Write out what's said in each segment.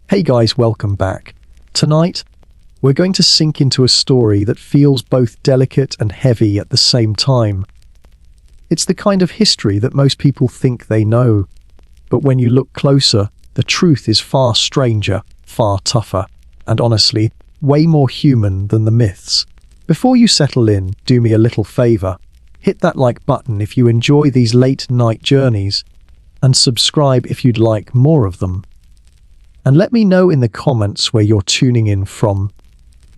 Hey guys, welcome back. Tonight, we're going to sink into a story that feels both delicate and heavy at the same time. It's the kind of history that most people think they know, but when you look closer, the truth is far stranger, far tougher, and honestly, way more human than the myths. Before you settle in, do me a little favor. Hit that like button if you enjoy these late night journeys, and subscribe if you'd like more of them. And let me know in the comments where you're tuning in from,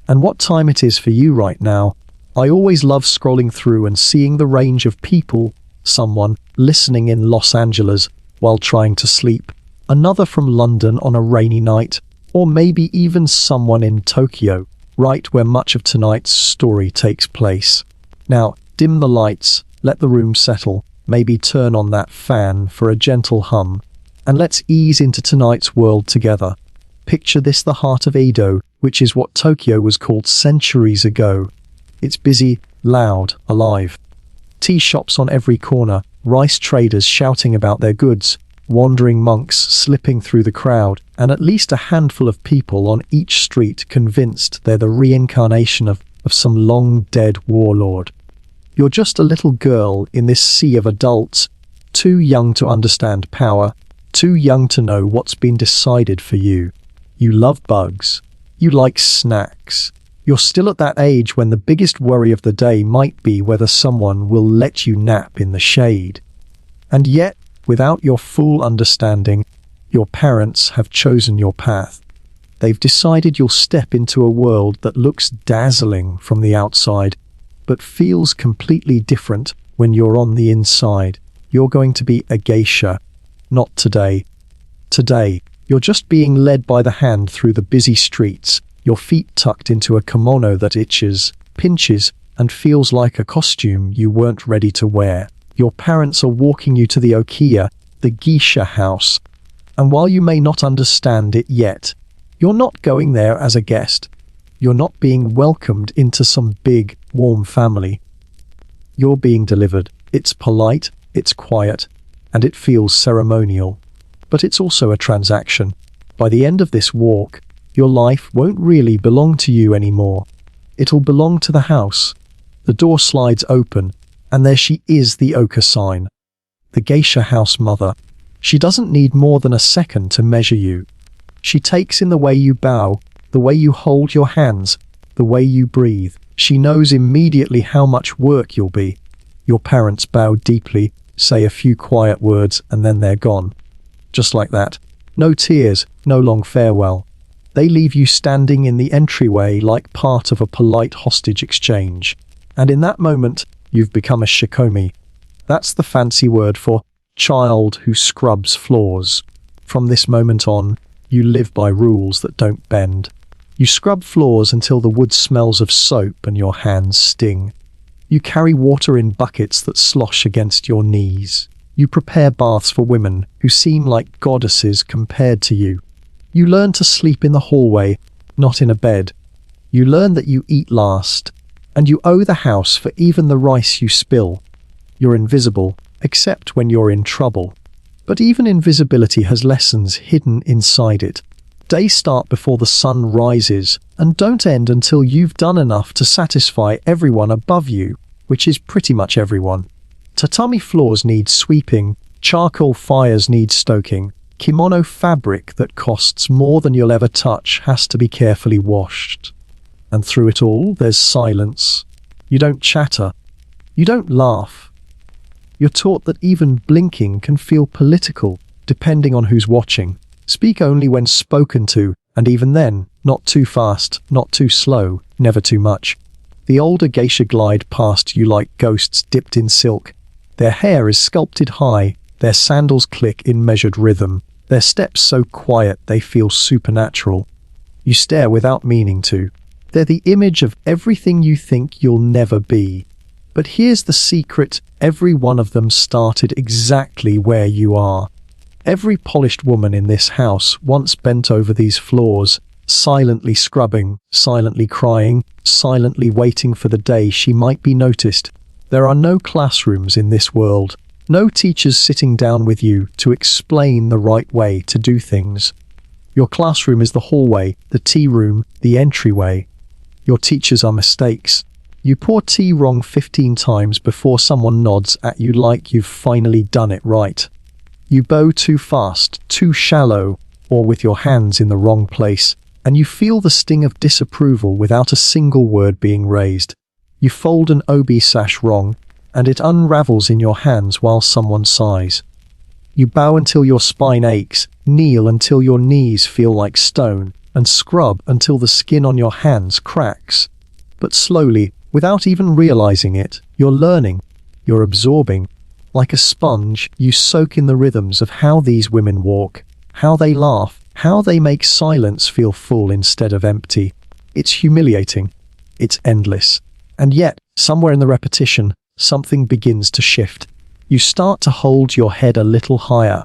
and what time it is for you right now. I always love scrolling through and seeing the range of people, someone listening in Los Angeles while trying to sleep, another from London on a rainy night, or maybe even someone in Tokyo, right where much of tonight's story takes place. Now, dim the lights, let the room settle, maybe turn on that fan for a gentle hum, and let's ease into tonight's world together. Picture this: the heart of Edo, which is what Tokyo was called centuries ago. It's busy, loud, alive. Tea shops on every corner, rice traders shouting about their goods, wandering monks slipping through the crowd, and at least a handful of people on each street convinced they're the reincarnation of some long-dead warlord. You're just a little girl in this sea of adults, too young to understand power, too young to know what's been decided for you. You love bugs. You like snacks. You're still at that age when the biggest worry of the day might be whether someone will let you nap in the shade. And yet, without your full understanding, your parents have chosen your path. They've decided you'll step into a world that looks dazzling from the outside, but feels completely different when you're on the inside. You're going to be a geisha. Not today. Today, you're just being led by the hand through the busy streets, your feet tucked into a kimono that itches, pinches, and feels like a costume you weren't ready to wear. Your parents are walking you to the okiya, the geisha house, and while you may not understand it yet, you're not going there as a guest. You're not being welcomed into some big, warm family. You're being delivered. It's polite, it's quiet, and it feels ceremonial. But it's also a transaction. By the end of this walk, your life won't really belong to you anymore. It'll belong to the house. The door slides open, and there she is, the ochre sign. The geisha house mother. She doesn't need more than a second to measure you. She takes in the way you bow, the way you hold your hands, the way you breathe. She knows immediately how much work you'll be. Your parents bow deeply, say a few quiet words, and then they're gone. Just like that. No tears, no long farewell. They leave you standing in the entryway like part of a polite hostage exchange. And in that moment, you've become a shikomi. That's the fancy word for child who scrubs floors. From this moment on, you live by rules that don't bend. You scrub floors until the wood smells of soap and your hands sting. You carry water in buckets that slosh against your knees. You prepare baths for women who seem like goddesses compared to you. You learn to sleep in the hallway, not in a bed. You learn that you eat last, and you owe the house for even the rice you spill. You're invisible, except when you're in trouble. But even invisibility has lessons hidden inside it. Days start before the sun rises and don't end until you've done enough to satisfy everyone above you, which is pretty much everyone. Tatami floors need sweeping, charcoal fires need stoking, kimono fabric that costs more than you'll ever touch has to be carefully washed. And through it all, there's silence. You don't chatter. You don't laugh. You're taught that even blinking can feel political, depending on who's watching. Speak only when spoken to, and even then, not too fast, not too slow, never too much. The older geisha glide past you like ghosts dipped in silk. Their hair is sculpted high, their sandals click in measured rhythm, their steps so quiet they feel supernatural. You stare without meaning to. They're the image of everything you think you'll never be. But here's the secret: every one of them started exactly where you are. Every polished woman in this house once bent over these floors, silently scrubbing, silently crying, silently waiting for the day she might be noticed. There are no classrooms in this world, no teachers sitting down with you to explain the right way to do things. Your classroom is the hallway, the tea room, the entryway. Your teachers are mistakes. You pour tea wrong 15 times before someone nods at you like you've finally done it right. You bow too fast, too shallow, or with your hands in the wrong place, and you feel the sting of disapproval without a single word being raised. You fold an obi sash wrong, and it unravels in your hands while someone sighs. You bow until your spine aches, kneel until your knees feel like stone, and scrub until the skin on your hands cracks. But slowly, without even realizing it, you're learning, you're absorbing. Like a sponge, you soak in the rhythms of how these women walk, how they laugh, how they make silence feel full instead of empty. It's humiliating. It's endless. And yet, somewhere in the repetition, something begins to shift. You start to hold your head a little higher.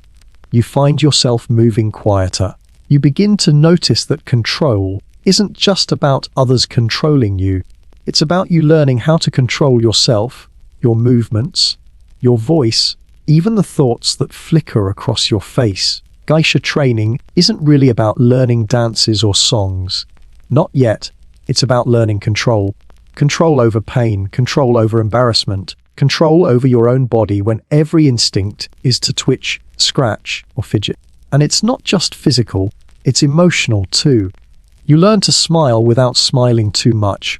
You find yourself moving quieter. You begin to notice that control isn't just about others controlling you. It's about you learning how to control yourself, your movements, your voice, even the thoughts that flicker across your face. Geisha training isn't really about learning dances or songs. Not yet. It's about learning control. Control over pain, control over embarrassment, control over your own body when every instinct is to twitch, scratch, or fidget. And it's not just physical, it's emotional too. You learn to smile without smiling too much.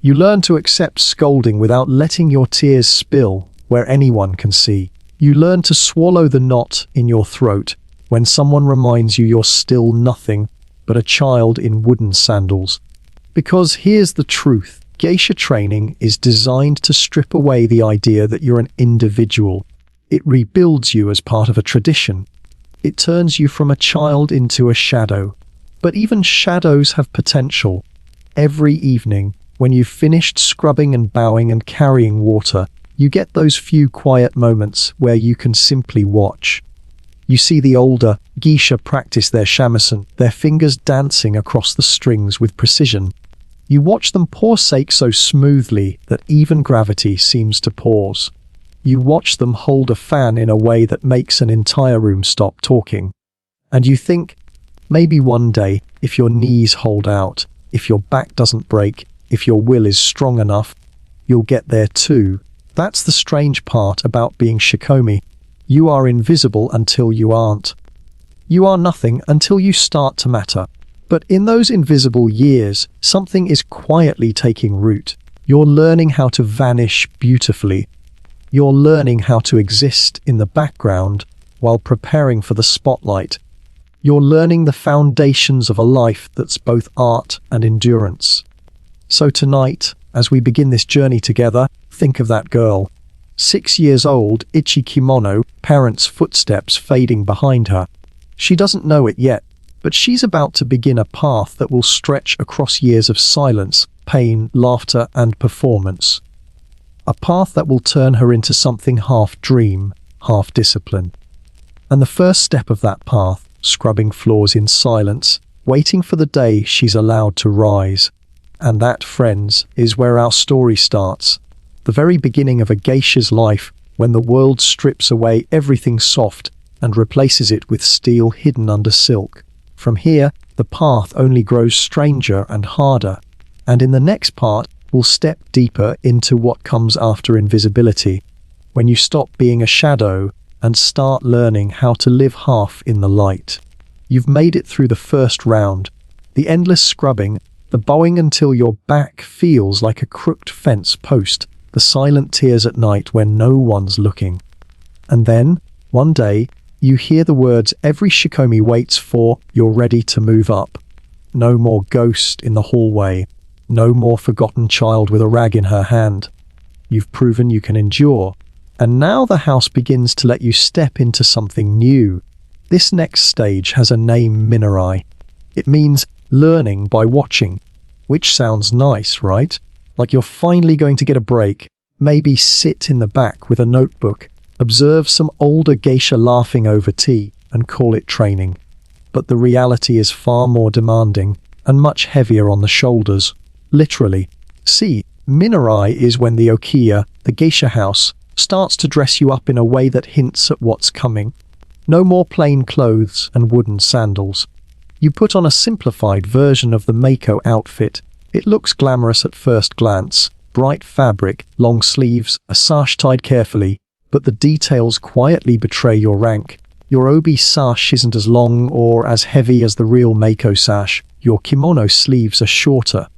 You learn to accept scolding without letting your tears spill where anyone can see. You learn to swallow the knot in your throat when someone reminds you you're still nothing but a child in wooden sandals. Because here's the truth. Geisha training is designed to strip away the idea that you're an individual. It rebuilds you as part of a tradition. It turns you from a child into a shadow. But even shadows have potential. Every evening, when you've finished scrubbing and bowing and carrying water, you get those few quiet moments where you can simply watch. You see the older Geisha practice their shamisen, their fingers dancing across the strings with precision. You watch them pour sake so smoothly that even gravity seems to pause. You watch them hold a fan in a way that makes an entire room stop talking. And you think, maybe one day, if your knees hold out, if your back doesn't break, if your will is strong enough, you'll get there too. That's the strange part about being shikomi. You are invisible until you aren't. You are nothing until you start to matter. But in those invisible years, something is quietly taking root. You're learning how to vanish beautifully. You're learning how to exist in the background while preparing for the spotlight. You're learning the foundations of a life that's both art and endurance. So tonight, as we begin this journey together, think of that girl. 6 years old, itchy kimono, parents' footsteps fading behind her. She doesn't know it yet, but she's about to begin a path that will stretch across years of silence, pain, laughter, and performance. A path that will turn her into something half dream, half discipline. And the first step of that path, scrubbing floors in silence, waiting for the day she's allowed to rise. And that, friends, is where our story starts. The very beginning of a geisha's life, when the world strips away everything soft and replaces it with steel hidden under silk. From here, the path only grows stranger and harder. And in the next part, we'll step deeper into what comes after invisibility, when you stop being a shadow and start learning how to live half in the light. You've made it through the first round, the endless scrubbing, the bowing until your back feels like a crooked fence post, the silent tears at night when no one's looking. And then, one day, you hear the words every shikomi waits for, you're ready to move up. No more ghost in the hallway. No more forgotten child with a rag in her hand. You've proven you can endure. And now the house begins to let you step into something new. This next stage has a name, Minarai. It means learning by watching, which sounds nice, right? Like you're finally going to get a break, maybe sit in the back with a notebook, observe some older geisha laughing over tea, and call it training. But the reality is far more demanding and much heavier on the shoulders. Literally. See, Minarai is when the okiya, the geisha house, starts to dress you up in a way that hints at what's coming. No more plain clothes and wooden sandals. You put on a simplified version of the Mako outfit. It looks glamorous at first glance. Bright fabric, long sleeves, a sash tied carefully, but the details quietly betray your rank. Your obi sash isn't as long or as heavy as the real Mako sash. Your kimono sleeves are shorter.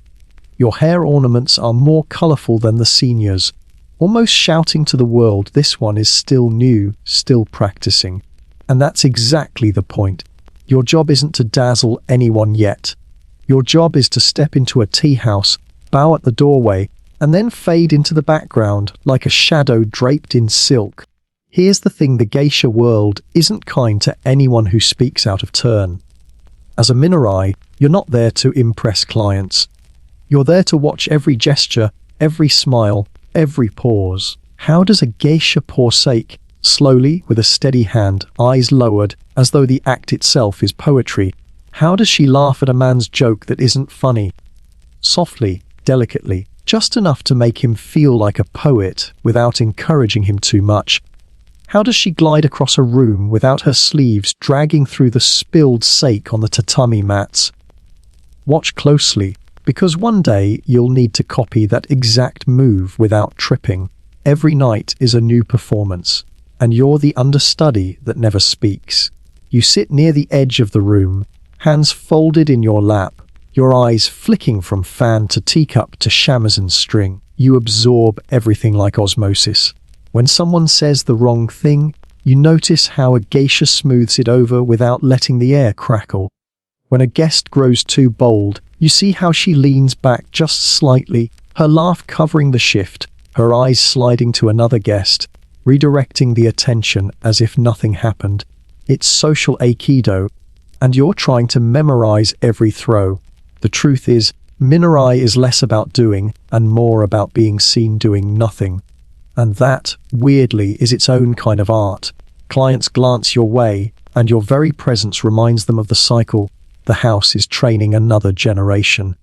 Your hair ornaments are more colorful than the seniors, almost shouting to the world, this one is still new, still practicing. And that's exactly the point. Your job isn't to dazzle anyone yet. Your job is to step into a tea house, bow at the doorway, and then fade into the background like a shadow draped in silk. Here's the thing, the geisha world isn't kind to anyone who speaks out of turn. As a Minerai, you're not there to impress clients. You're there to watch every gesture, every smile, every pause. How does a geisha forsake? Slowly, with a steady hand, eyes lowered, as though the act itself is poetry. How does she laugh at a man's joke that isn't funny? Softly, delicately, just enough to make him feel like a poet without encouraging him too much. How does she glide across a room without her sleeves dragging through the spilled sake on the tatami mats? Watch closely, because one day you'll need to copy that exact move without tripping. Every night is a new performance, and you're the understudy that never speaks. You sit near the edge of the room, hands folded in your lap, your eyes flicking from fan to teacup to shamisen string. You absorb everything like osmosis. When someone says the wrong thing, you notice how a geisha smooths it over without letting the air crackle. When a guest grows too bold, you see how she leans back just slightly, her laugh covering the shift, her eyes sliding to another guest, redirecting the attention as if nothing happened. It's social aikido, and you're trying to memorize every throw. The truth is, Minerai is less about doing and more about being seen doing nothing. And that, weirdly, is its own kind of art. Clients glance your way, and your very presence reminds them of the cycle. The house is training another generation.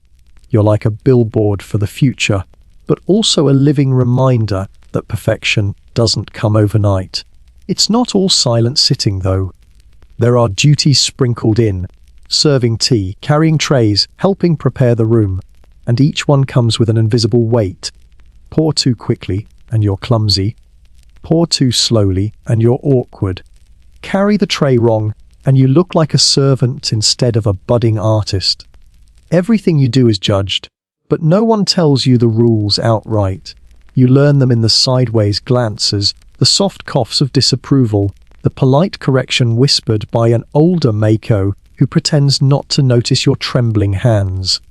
You're like a billboard for the future, but also a living reminder that perfection doesn't come overnight. It's not all silent sitting, though. There are duties sprinkled in, serving tea, carrying trays, helping prepare the room, and each one comes with an invisible weight. Pour too quickly, and you're clumsy. Pour too slowly, and you're awkward. Carry the tray wrong, and you look like a servant instead of a budding artist. Everything you do is judged, but no one tells you the rules outright. You learn them in the sideways glances, the soft coughs of disapproval, the polite correction whispered by an older Mako who pretends not to notice your trembling hands.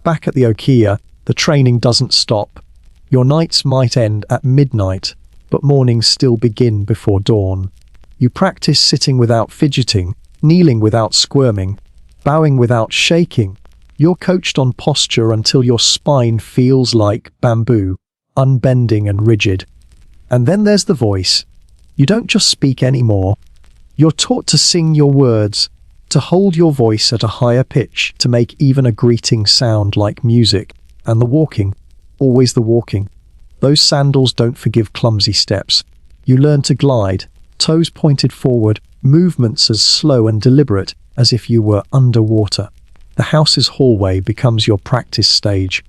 Back at the Okiya, the training doesn't stop. Your nights might end at midnight, but mornings still begin before dawn. You practice sitting without fidgeting, kneeling without squirming, bowing without shaking. You're coached on posture until your spine feels like bamboo, unbending and rigid. And then there's the voice. You don't just speak anymore. You're taught to sing your words, to hold your voice at a higher pitch, to make even a greeting sound like music. And the walking, always the walking. Those sandals don't forgive clumsy steps. You learn to glide, toes pointed forward, movements as slow and deliberate as if you were underwater. The house's hallway becomes your practice stage.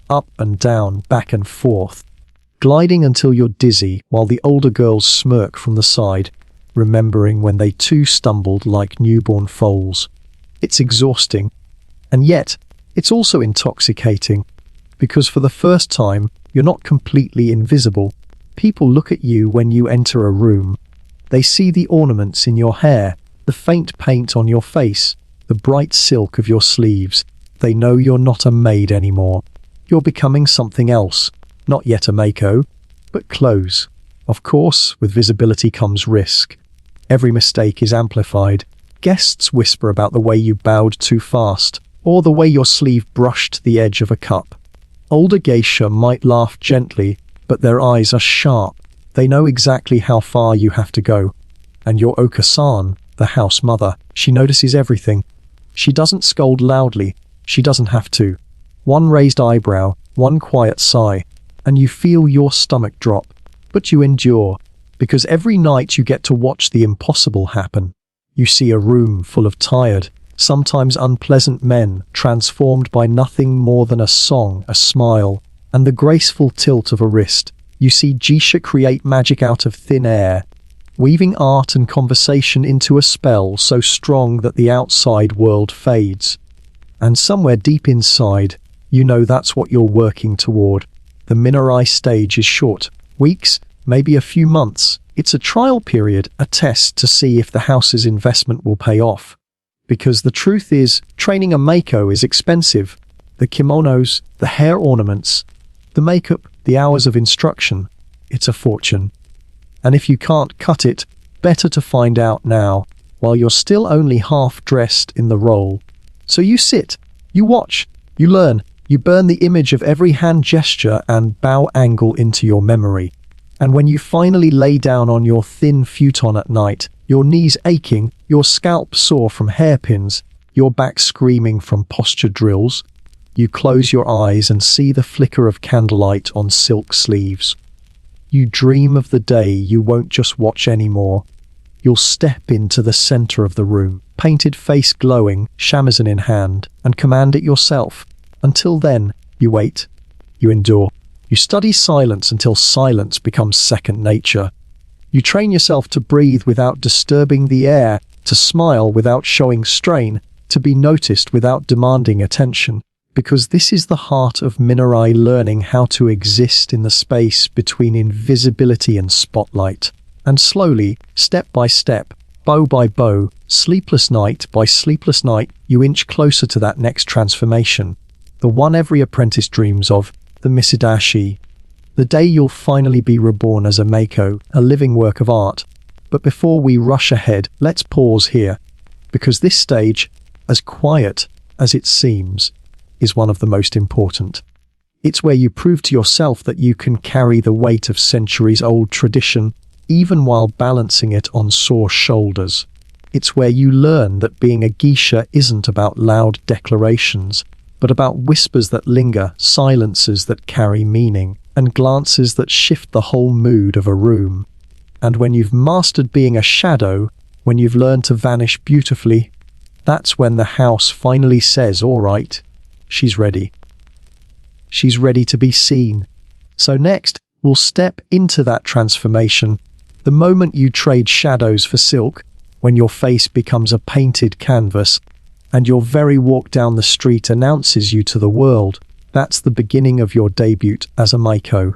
Up and down, back and forth, gliding until you're dizzy while the older girls smirk from the side, remembering when they too stumbled like newborn foals. It's exhausting, and yet it's also intoxicating, because for the first time you're not completely invisible. People look at you when you enter a room. They see the ornaments in your hair, the faint paint on your face, the bright silk of your sleeves. They know you're not a maid anymore. You're becoming something else. Not yet a Mako, but close. Of course, with visibility comes risk. Every mistake is amplified. Guests whisper about the way you bowed too fast, or the way your sleeve brushed the edge of a cup. Older geisha might laugh gently, but their eyes are sharp. They know exactly how far you have to go. And your Oka-san, the house mother, she notices everything. She doesn't scold loudly. She doesn't have to. One raised eyebrow, one quiet sigh, and you feel your stomach drop. But you endure, because every night you get to watch the impossible happen. You see a room full of tired, sometimes unpleasant men transformed by nothing more than a song, a smile, and the graceful tilt of a wrist. You see Geisha create magic out of thin air, weaving art and conversation into a spell so strong that the outside world fades. And somewhere deep inside, you know that's what you're working toward. The Minarai stage is short, weeks, maybe a few months. It's a trial period, a test to see if the house's investment will pay off. Because the truth is, training a maiko is expensive. The kimonos, the hair ornaments, the makeup, the hours of instruction, it's a fortune. And if you can't cut it, better to find out now, while you're still only half dressed in the role. So you sit, you watch, you learn, you burn the image of every hand gesture and bow angle into your memory. And when you finally lay down on your thin futon at night, your knees aching, your scalp sore from hairpins, your back screaming from posture drills, you close your eyes and see the flicker of candlelight on silk sleeves. You dream of the day you won't just watch anymore. You'll step into the center of the room, painted face glowing, shamisen in hand, and command it yourself. Until then, you wait, you endure. You study silence until silence becomes second nature. You train yourself to breathe without disturbing the air, to smile without showing strain, to be noticed without demanding attention. Because this is the heart of Minarai, learning how to exist in the space between invisibility and spotlight. And slowly, step by step, bow by bow, sleepless night by sleepless night, you inch closer to that next transformation. The one every apprentice dreams of, the Misidashi. The day you'll finally be reborn as a maiko, a living work of art. But before we rush ahead, let's pause here. Because this stage, as quiet as it seems, is one of the most important. It's where you prove to yourself that you can carry the weight of centuries-old tradition, even while balancing it on sore shoulders. It's where you learn that being a geisha isn't about loud declarations, but about whispers that linger, silences that carry meaning, and glances that shift the whole mood of a room. And when you've mastered being a shadow, when you've learned to vanish beautifully, that's when the house finally says, all right, she's ready. She's ready to be seen. So next, we'll step into that transformation, the moment you trade shadows for silk, when your face becomes a painted canvas, and your very walk down the street announces you to the world. That's the beginning of your debut as a maiko.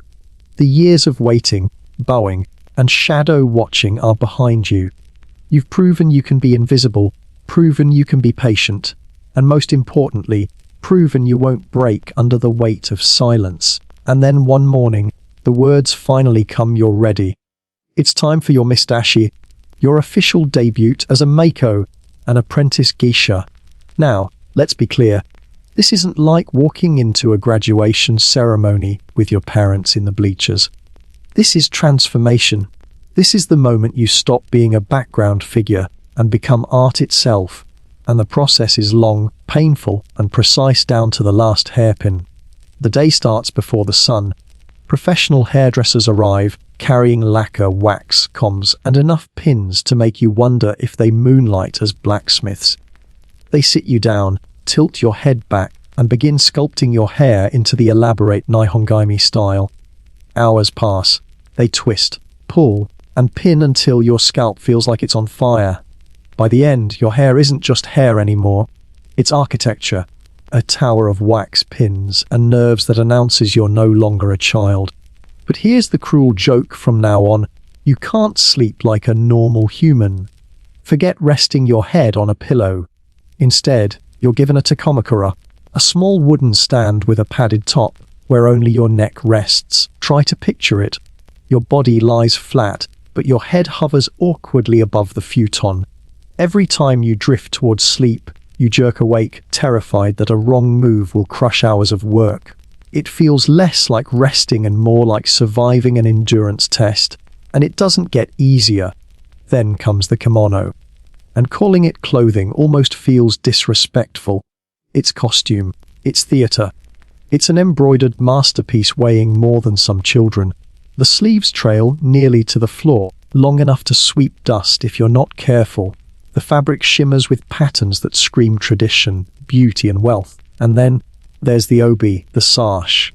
The years of waiting, bowing, and shadow watching are behind you. You've proven you can be invisible, proven you can be patient, and most importantly, proven you won't break under the weight of silence. And then one morning, the words finally come, you're ready. It's time for your Misidashi, your official debut as a maiko, an apprentice geisha. Now, let's be clear, this isn't like walking into a graduation ceremony with your parents in the bleachers. This is transformation. This is the moment you stop being a background figure and become art itself. And the process is long, painful, and precise down to the last hairpin. The day starts before the sun. Professional hairdressers arrive, carrying lacquer, wax, combs, and enough pins to make you wonder if they moonlight as blacksmiths. They sit you down, tilt your head back, and begin sculpting your hair into the elaborate Nihongaimi style. Hours pass. They twist, pull, and pin until your scalp feels like it's on fire. By the end, your hair isn't just hair anymore. It's architecture, a tower of wax pins and nerves that announces you're no longer a child. But here's the cruel joke from now on. You can't sleep like a normal human. Forget resting your head on a pillow. Instead, you're given a takomakura, a small wooden stand with a padded top, where only your neck rests. Try to picture it. Your body lies flat, but your head hovers awkwardly above the futon. Every time you drift towards sleep, you jerk awake, terrified that a wrong move will crush hours of work. It feels less like resting and more like surviving an endurance test, and it doesn't get easier. Then comes the kimono. And calling it clothing almost feels disrespectful. It's costume, it's theatre. It's an embroidered masterpiece weighing more than some children. The sleeves trail nearly to the floor, long enough to sweep dust if you're not careful. The fabric shimmers with patterns that scream tradition, beauty and wealth. And then there's the obi, the sash.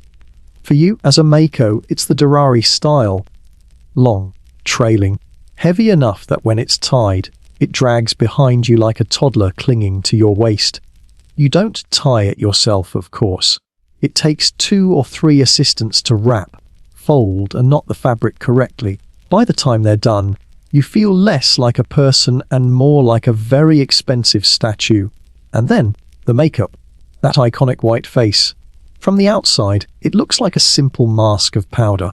For you, as a Mako, it's the Durari style. Long, trailing, heavy enough that when it's tied, it drags behind you like a toddler clinging to your waist. You don't tie it yourself, of course. It takes 2 or 3 assistants to wrap, fold and knot the fabric correctly. By the time they're done, you feel less like a person and more like a very expensive statue. And then, the makeup, that iconic white face. From the outside, it looks like a simple mask of powder.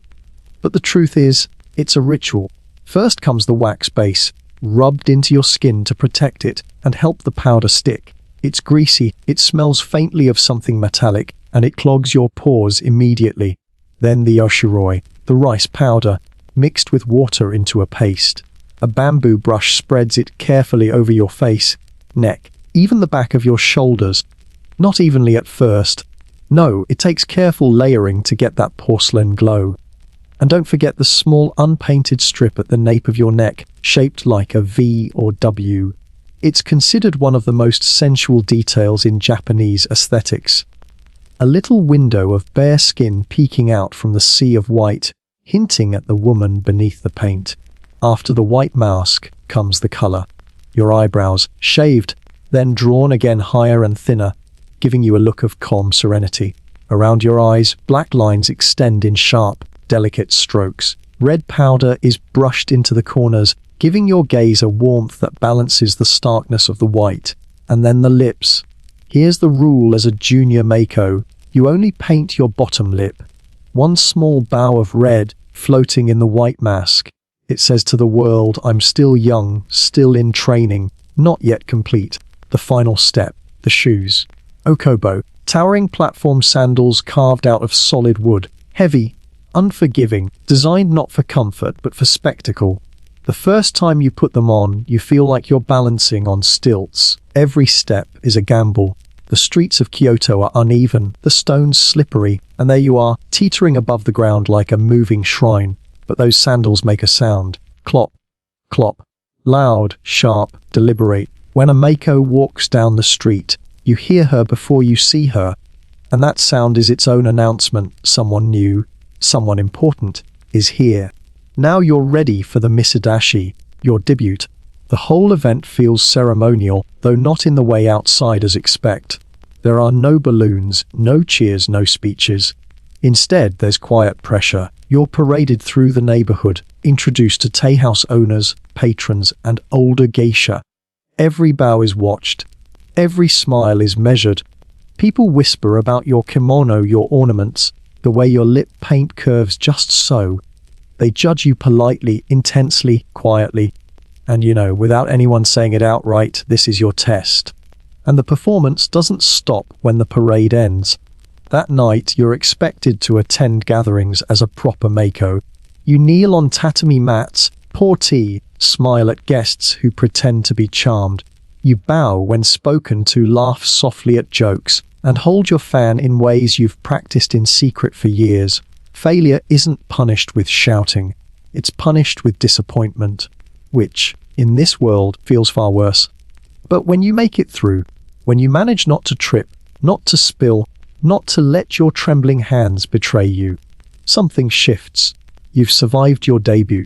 But the truth is, it's a ritual. First comes the wax base, rubbed into your skin to protect it and help the powder stick. It's greasy, it smells faintly of something metallic, and it clogs your pores immediately. Then the oshiroi, the rice powder, mixed with water into a paste. A bamboo brush spreads it carefully over your face, neck, even the back of your shoulders. Not evenly at first. No, it takes careful layering to get that porcelain glow. And don't forget the small unpainted strip at the nape of your neck, shaped like a V or W. It's considered one of the most sensual details in Japanese aesthetics. A little window of bare skin peeking out from the sea of white, hinting at the woman beneath the paint. After the white mask comes the color. Your eyebrows, shaved, then drawn again higher and thinner, giving you a look of calm serenity. Around your eyes, black lines extend in sharp, delicate strokes. Red powder is brushed into the corners, giving your gaze a warmth that balances the starkness of the white. And then the lips. Here's the rule as a junior Mako. You only paint your bottom lip. One small bow of red floating in the white mask. It says to the world, I'm still young, still in training, not yet complete. The final step, the shoes. Okobo, towering platform sandals carved out of solid wood, heavy, unforgiving, designed not for comfort but for spectacle. The first time you put them on, you feel like you're balancing on stilts. Every step is a gamble. The streets of Kyoto are uneven, the stones slippery, and there you are, teetering above the ground like a moving shrine. But those sandals make a sound. Clop, clop. Loud, sharp, deliberate. When a Mako walks down the street, you hear her before you see her. And that sound is its own announcement. Someone new, someone important, is here. Now you're ready for the misadashi, your debut. The whole event feels ceremonial, though not in the way outsiders expect. There are no balloons, no cheers, no speeches. Instead, there's quiet pressure. You're paraded through the neighborhood, introduced to teahouse owners, patrons, and older geisha. Every bow is watched. Every smile is measured. People whisper about your kimono, your ornaments, the way your lip paint curves just so. They judge you politely, intensely, quietly. And without anyone saying it outright, this is your test. And the performance doesn't stop when the parade ends. That night, you're expected to attend gatherings as a proper Mako. You kneel on tatami mats, pour tea, smile at guests who pretend to be charmed. You bow when spoken to, laugh softly at jokes, and hold your fan in ways you've practiced in secret for years. Failure isn't punished with shouting. It's punished with disappointment, which, in this world, feels far worse. But when you make it through, when you manage not to trip, not to spill, not to let your trembling hands betray you, something shifts. You've survived your debut.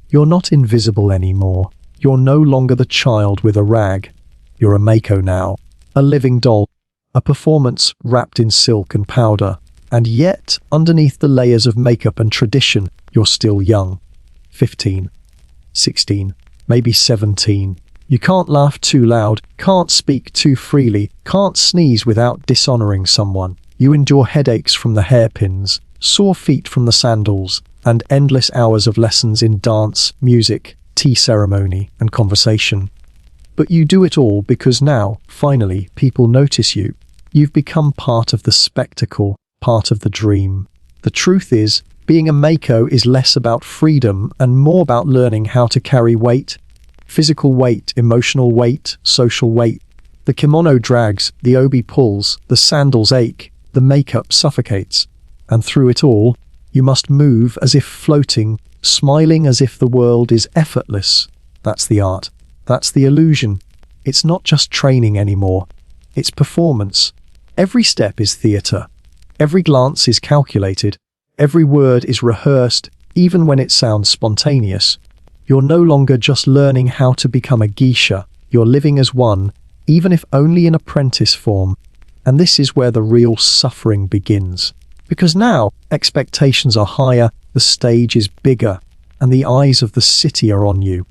You're not invisible anymore. You're no longer the child with a rag. You're a Mako now, a living doll, a performance wrapped in silk and powder. And yet, underneath the layers of makeup and tradition, you're still young. 15, 16, maybe 17. You can't laugh too loud, can't speak too freely, can't sneeze without dishonoring someone. You endure headaches from the hairpins, sore feet from the sandals, and endless hours of lessons in dance, music, tea ceremony, and conversation. But you do it all because now, finally, people notice you. You've become part of the spectacle, part of the dream. The truth is, being a Mako is less about freedom and more about learning how to carry weight. Physical weight, emotional weight, social weight. The kimono drags, the obi pulls, the sandals ache, the makeup suffocates. And through it all, you must move as if floating, smiling as if the world is effortless. That's the art. That's the illusion. It's not just training anymore. It's performance. Every step is theatre. Every glance is calculated. Every word is rehearsed, even when it sounds spontaneous. You're no longer just learning how to become a geisha. You're living as one, even if only in apprentice form. And this is where the real suffering begins. Because now, expectations are higher, the stage is bigger, and the eyes of the city are on you.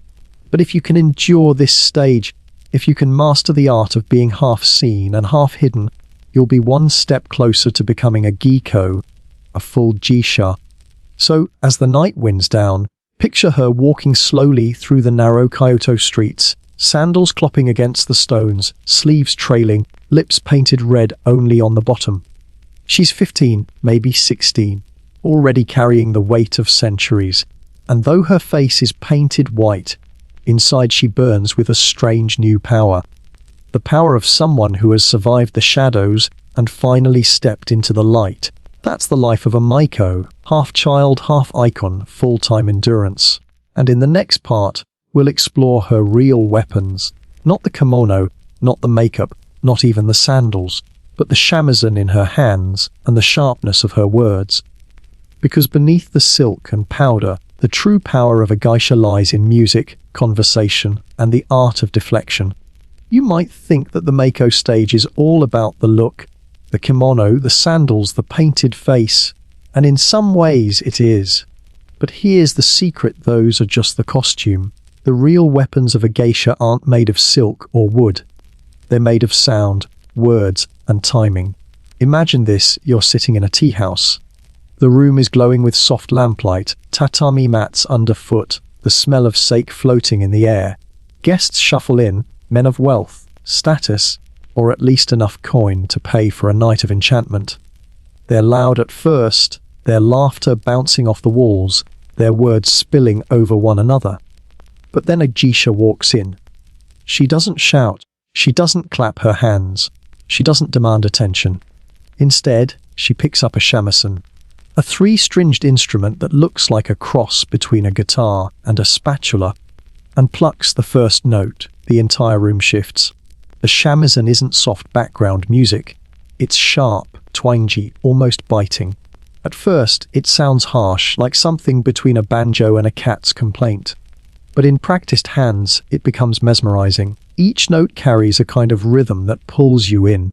But if you can endure this stage, if you can master the art of being half seen and half hidden, you'll be one step closer to becoming a geiko, a full geisha. So, as the night winds down, picture her walking slowly through the narrow Kyoto streets, sandals clopping against the stones, sleeves trailing, lips painted red only on the bottom. She's 15, maybe 16, already carrying the weight of centuries, and though her face is painted white, inside she burns with a strange new power. The power of someone who has survived the shadows and finally stepped into the light. That's the life of a Maiko, half child, half icon, full-time endurance. And in the next part, we'll explore her real weapons. Not the kimono, not the makeup, not even the sandals, but the shamisen in her hands and the sharpness of her words. Because beneath the silk and powder, the true power of a geisha lies in music, conversation, and the art of deflection. You might think that the Mako stage is all about the look, the kimono, the sandals, the painted face, and in some ways it is. But here's the secret: those are just the costume. The real weapons of a geisha aren't made of silk or wood. They're made of sound, words, and timing. Imagine this: you're sitting in a tea house. The room is glowing with soft lamplight, tatami mats underfoot, the smell of sake floating in the air. Guests shuffle in, men of wealth, status, or at least enough coin to pay for a night of enchantment. They're loud at first, their laughter bouncing off the walls, their words spilling over one another. But then a geisha walks in. She doesn't shout, she doesn't clap her hands, she doesn't demand attention. Instead, she picks up a shamisen, a three-stringed instrument that looks like a cross between a guitar and a spatula, and plucks the first note. The entire room shifts. The shamisen isn't soft background music. It's sharp, twangy, almost biting. At first, it sounds harsh, like something between a banjo and a cat's complaint. But in practiced hands, it becomes mesmerizing. Each note carries a kind of rhythm that pulls you in.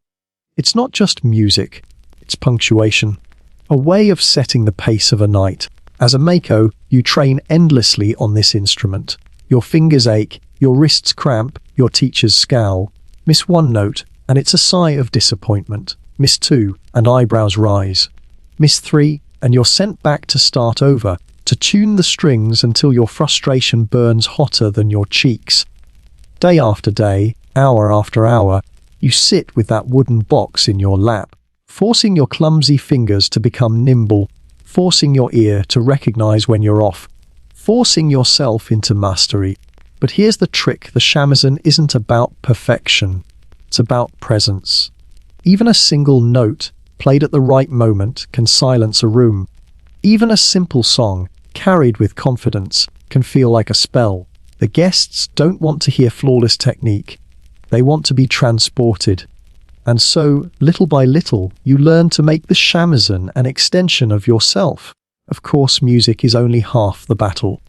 It's not just music, it's punctuation, a way of setting the pace of a night. As a Mako, you train endlessly on this instrument. Your fingers ache, your wrists cramp, your teachers scowl. Miss one note, and it's a sigh of disappointment. Miss two, and eyebrows rise. Miss three, and you're sent back to start over, to tune the strings until your frustration burns hotter than your cheeks. Day after day, hour after hour, you sit with that wooden box in your lap, forcing your clumsy fingers to become nimble, forcing your ear to recognize when you're off, forcing yourself into mastery. But here's the trick: the shamisen isn't about perfection, it's about presence. Even a single note, played at the right moment, can silence a room. Even a simple song, carried with confidence, can feel like a spell. The guests don't want to hear flawless technique, they want to be transported. And so, little by little, you learn to make the shamisen an extension of yourself. Of course, music is only half the battle.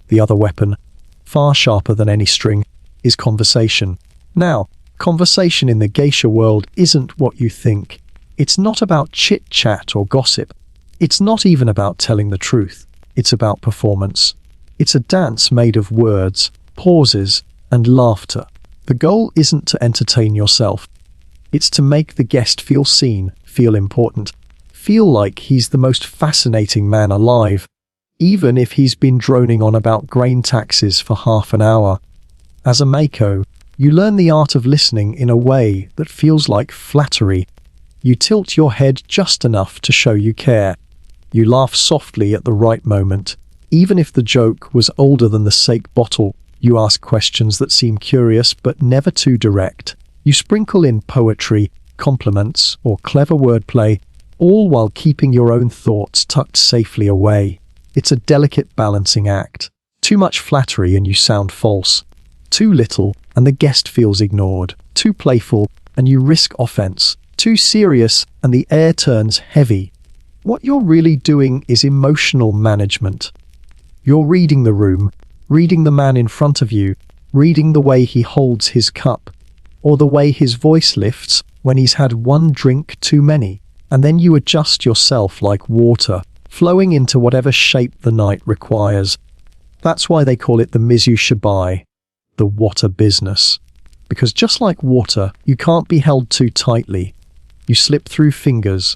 The other weapon, far sharper than any string, is conversation. Now, conversation in the geisha world isn't what you think. It's not about chit-chat or gossip. It's not even about telling the truth. It's about performance. It's a dance made of words, pauses, and laughter. The goal isn't to entertain yourself. It's to make the guest feel seen, feel important, feel like he's the most fascinating man alive, even if he's been droning on about grain taxes for half an hour. As a Mako, you learn the art of listening in a way that feels like flattery. You tilt your head just enough to show you care. You laugh softly at the right moment. Even if the joke was older than the sake bottle, you ask questions that seem curious but never too direct. You sprinkle in poetry, compliments, or clever wordplay, all while keeping your own thoughts tucked safely away. It's a delicate balancing act. Too much flattery and you sound false. Too little, and the guest feels ignored. Too playful, and you risk offense. Too serious, and the air turns heavy. What you're really doing is emotional management. You're reading the room, reading the man in front of you, reading the way he holds his cup, or the way his voice lifts when he's had one drink too many, and then you adjust yourself like water, flowing into whatever shape the night requires. That's why they call it the mizu shibai, the water business. Because just like water, you can't be held too tightly. You slip through fingers.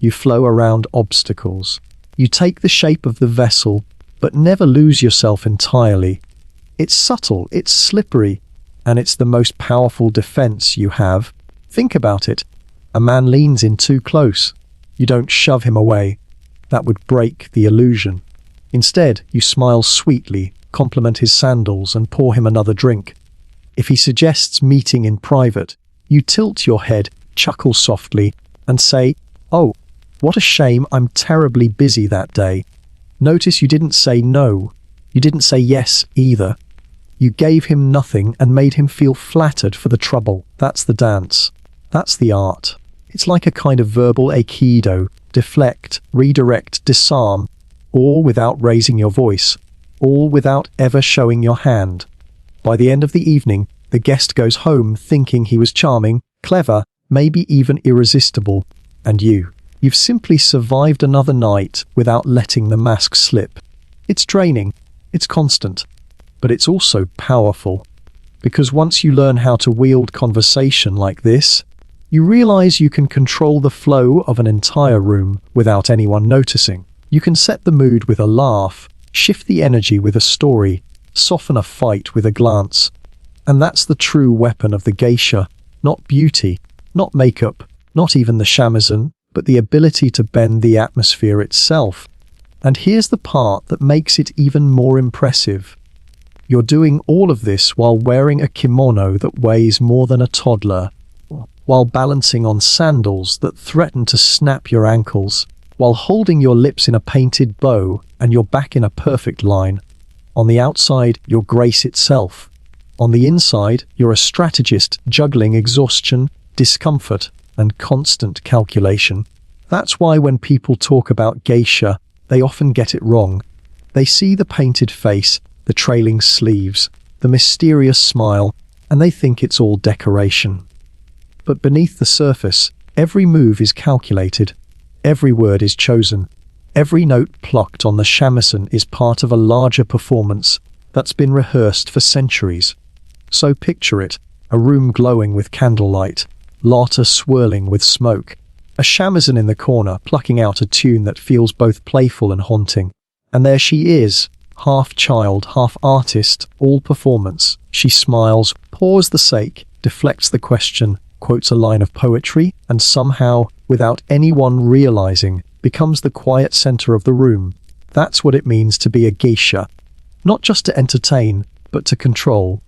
You flow around obstacles. You take the shape of the vessel, but never lose yourself entirely. It's subtle, it's slippery, and it's the most powerful defense you have. Think about it. A man leans in too close. You don't shove him away. That would break the illusion. Instead, you smile sweetly, compliment his sandals, and pour him another drink. If he suggests meeting in private, you tilt your head, chuckle softly, and say, "Oh, what a shame, I'm terribly busy that day." Notice you didn't say no. You didn't say yes either. You gave him nothing and made him feel flattered for the trouble. That's the dance. That's the art. It's like a kind of verbal aikido. Deflect, redirect, disarm, all without raising your voice, all without ever showing your hand. By the end of the evening, the guest goes home thinking he was charming, clever, maybe even irresistible. And you've simply survived another night without letting the mask slip. It's draining, it's constant, but it's also powerful. Because once you learn how to wield conversation like this, you realize you can control the flow of an entire room without anyone noticing. You can set the mood with a laugh, shift the energy with a story, soften a fight with a glance. And that's the true weapon of the geisha. Not beauty, not makeup, not even the shamisen, but the ability to bend the atmosphere itself. And here's the part that makes it even more impressive. You're doing all of this while wearing a kimono that weighs more than a toddler, while balancing on sandals that threaten to snap your ankles, while holding your lips in a painted bow and your back in a perfect line. On the outside, you're grace itself. On the inside, you're a strategist juggling exhaustion, discomfort, and constant calculation. That's why when people talk about geisha, they often get it wrong. They see the painted face, the trailing sleeves, the mysterious smile, and they think it's all decoration. But beneath the surface, every move is calculated, every word is chosen, every note plucked on the shamisen is part of a larger performance that's been rehearsed for centuries. So picture it, a room glowing with candlelight, laughter swirling with smoke, a shamisen in the corner plucking out a tune that feels both playful and haunting. And there she is, half child, half artist, all performance. She smiles, pours the sake, deflects the question, quotes a line of poetry, and somehow, without anyone realizing, becomes the quiet center of the room. That's what it means to be a geisha. Not just to entertain, but to control.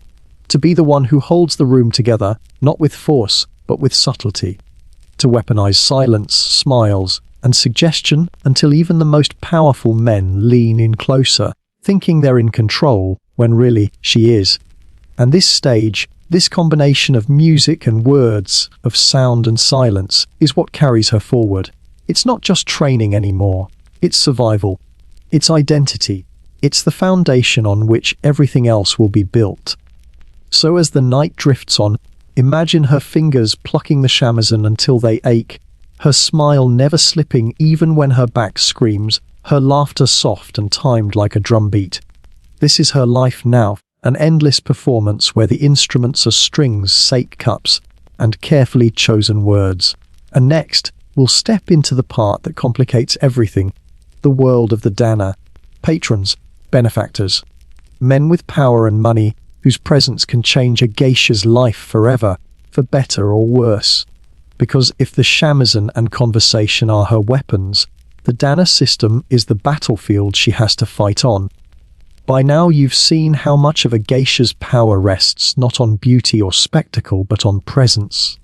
To be the one who holds the room together, not with force, but with subtlety. To weaponize silence, smiles, and suggestion until even the most powerful men lean in closer, thinking they're in control, when really she is. And this stage, this combination of music and words, of sound and silence, is what carries her forward. It's not just training anymore. It's survival. It's identity. It's the foundation on which everything else will be built. So as the night drifts on, imagine her fingers plucking the shamisen until they ache, her smile never slipping even when her back screams, her laughter soft and timed like a drumbeat. This is her life now, an endless performance where the instruments are strings, sake cups, and carefully chosen words. And next, we'll step into the part that complicates everything, the world of the dana, patrons, benefactors, men with power and money whose presence can change a geisha's life forever, for better or worse. Because if the shamisen and conversation are her weapons, the dana system is the battlefield she has to fight on. By now you've seen how much of a geisha's power rests not on beauty or spectacle but on presence.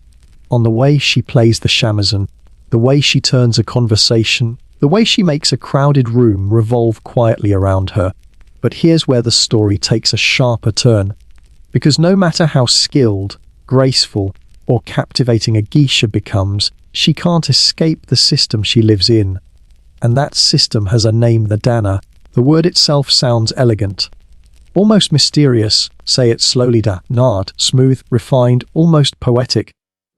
On the way she plays the shamisen, the way she turns a conversation, the way she makes a crowded room revolve quietly around her. But here's where the story takes a sharper turn. Because no matter how skilled, graceful, or captivating a geisha becomes, she can't escape the system she lives in. And that system has a name, the dana. The word itself sounds elegant, almost mysterious. Say it slowly, da, nard, smooth, refined, almost poetic.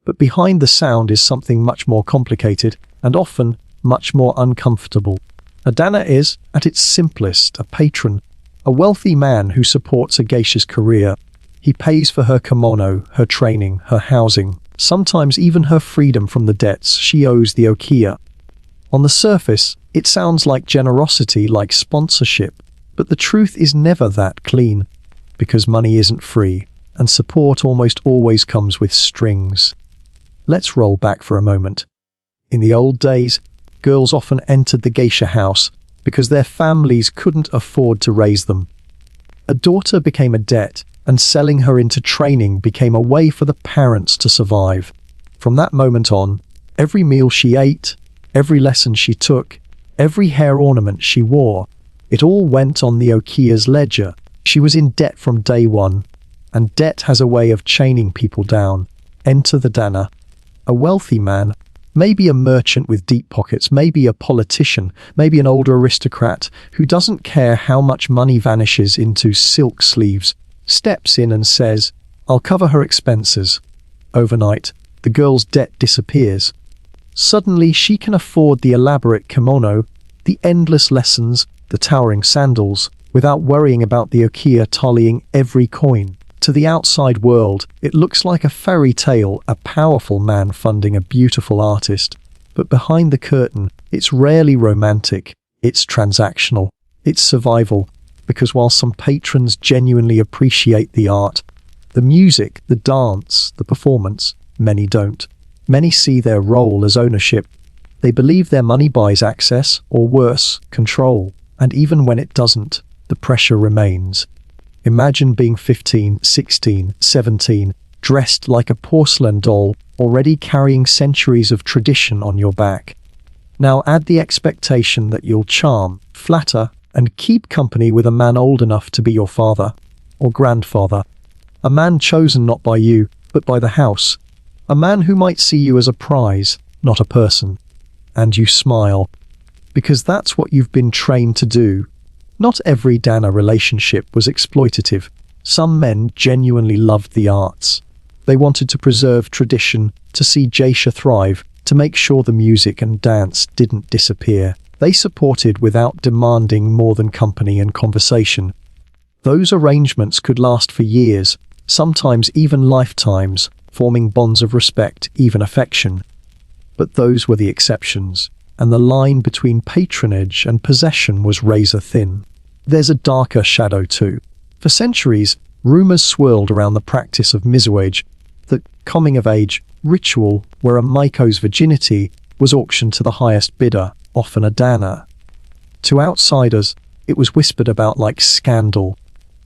But behind the sound is something much more complicated, and often much more uncomfortable. A dana is, at its simplest, a patron, a wealthy man who supports a geisha's career. He pays for her kimono, her training, her housing, sometimes even her freedom from the debts she owes the okiya. On the surface, it sounds like generosity, like sponsorship, but the truth is never that clean, because money isn't free, and support almost always comes with strings. Let's roll back for a moment. In the old days, girls often entered the geisha house because their families couldn't afford to raise them. A daughter became a debt, and selling her into training became a way for the parents to survive. From that moment on, every meal she ate, every lesson she took, every hair ornament she wore, it all went on the okiya's ledger. She was in debt from day one, and debt has a way of chaining people down. Enter the dana. A wealthy man, maybe a merchant with deep pockets, maybe a politician, maybe an older aristocrat who doesn't care how much money vanishes into silk sleeves, steps in and says, "I'll cover her expenses." Overnight, the girl's debt disappears. Suddenly, she can afford the elaborate kimono, the endless lessons, the towering sandals, without worrying about the okiya tallying every coin. To the outside world, it looks like a fairy tale, a powerful man funding a beautiful artist. But behind the curtain, it's rarely romantic, it's transactional, it's survival. Because while some patrons genuinely appreciate the art, the music, the dance, the performance, many don't. Many see their role as ownership. They believe their money buys access, or worse, control. And even when it doesn't, the pressure remains. Imagine being 15, 16, 17, dressed like a porcelain doll, already carrying centuries of tradition on your back. Now add the expectation that you'll charm, flatter, and keep company with a man old enough to be your father or grandfather. A man chosen not by you, but by the house. A man who might see you as a prize, not a person. And you smile, because that's what you've been trained to do. Not every dana relationship was exploitative. Some men genuinely loved the arts. They wanted to preserve tradition, to see geisha thrive, to make sure the music and dance didn't disappear. They supported without demanding more than company and conversation. Those arrangements could last for years, sometimes even lifetimes, forming bonds of respect, even affection. But those were the exceptions, and the line between patronage and possession was razor thin. There's a darker shadow too. For centuries, rumors swirled around the practice of mizuage, the coming-of-age ritual where a maiko's virginity was auctioned to the highest bidder, often a dana. To outsiders, it was whispered about like scandal.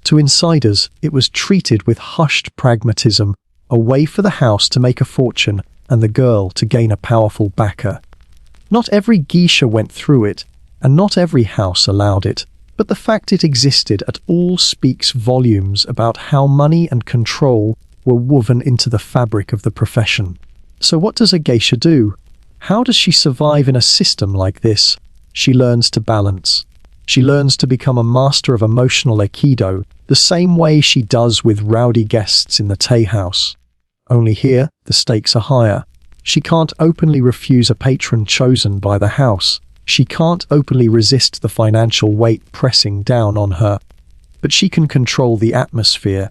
To insiders, it was treated with hushed pragmatism, a way for the house to make a fortune and the girl to gain a powerful backer. Not every geisha went through it, and not every house allowed it, but the fact it existed at all speaks volumes about how money and control were woven into the fabric of the profession. So what does a geisha do? How does she survive in a system like this? She learns to balance. She learns to become a master of emotional aikido, the same way she does with rowdy guests in the Tei house. Only here, the stakes are higher. She can't openly refuse a patron chosen by the house. She can't openly resist the financial weight pressing down on her. But she can control the atmosphere.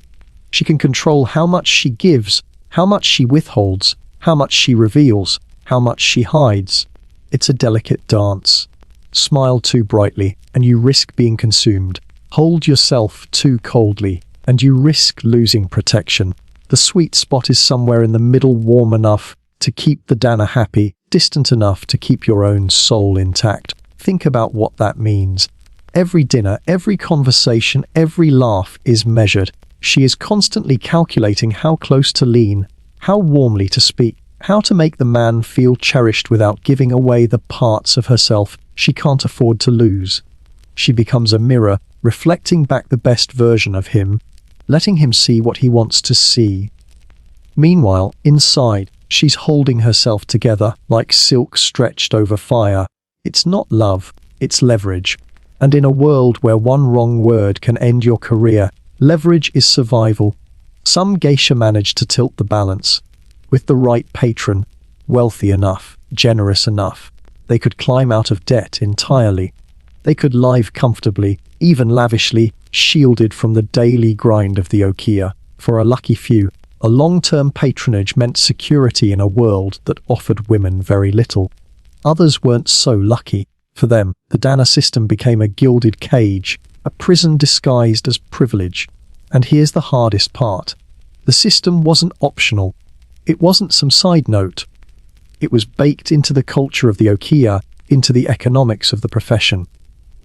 She can control how much she gives, how much she withholds, how much she reveals, how much she hides. It's a delicate dance. Smile too brightly, and you risk being consumed. Hold yourself too coldly, and you risk losing protection. The sweet spot is somewhere in the middle, warm enough to keep the dana happy, distant enough to keep your own soul intact. Think about what that means. Every dinner, every conversation, every laugh is measured. She is constantly calculating how close to lean, how warmly to speak, how to make the man feel cherished without giving away the parts of herself she can't afford to lose. She becomes a mirror, reflecting back the best version of him, letting him see what he wants to see. Meanwhile, inside, she's holding herself together like silk stretched over fire. It's not love, it's leverage. And in a world where one wrong word can end your career, leverage is survival. Some geisha manage to tilt the balance. With the right patron, wealthy enough, generous enough, they could climb out of debt entirely. They could live comfortably, even lavishly, shielded from the daily grind of the okiya. For a lucky few, a long-term patronage meant security in a world that offered women very little. Others weren't so lucky. For them, the dana system became a gilded cage, a prison disguised as privilege. And here's the hardest part. The system wasn't optional. It wasn't some side note. It was baked into the culture of the okiya, into the economics of the profession.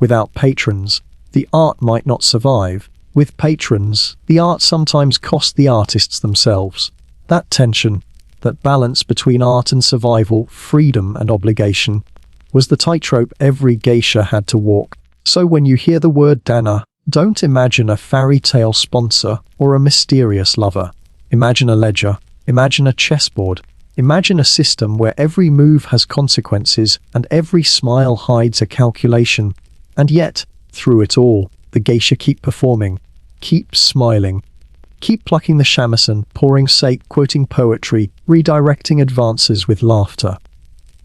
Without patrons, the art might not survive. With patrons, the art sometimes cost the artists themselves. That tension, that balance between art and survival, freedom and obligation, was the tightrope every geisha had to walk. So when you hear the word dana, don't imagine a fairy tale sponsor or a mysterious lover. Imagine a ledger, imagine a chessboard, imagine a system where every move has consequences and every smile hides a calculation. And yet, through it all, the geisha keep performing, keep smiling, keep plucking the shamisen, pouring sake, quoting poetry, redirecting advances with laughter.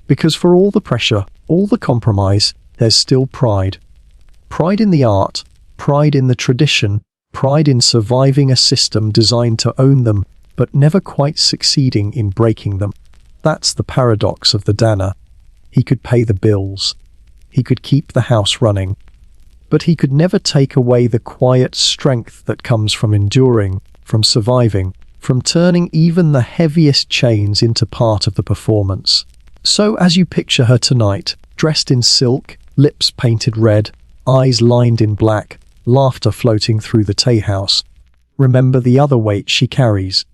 Because for all the pressure, all the compromise, there's still pride. Pride in the art, pride in the tradition, pride in surviving a system designed to own them, but never quite succeeding in breaking them. That's the paradox of the dana. He could pay the bills. He could keep the house running. But he could never take away the quiet strength that comes from enduring, from surviving, from turning even the heaviest chains into part of the performance. So as you picture her tonight, dressed in silk, lips painted red, eyes lined in black, laughter floating through the tea house, remember the other weight she carries.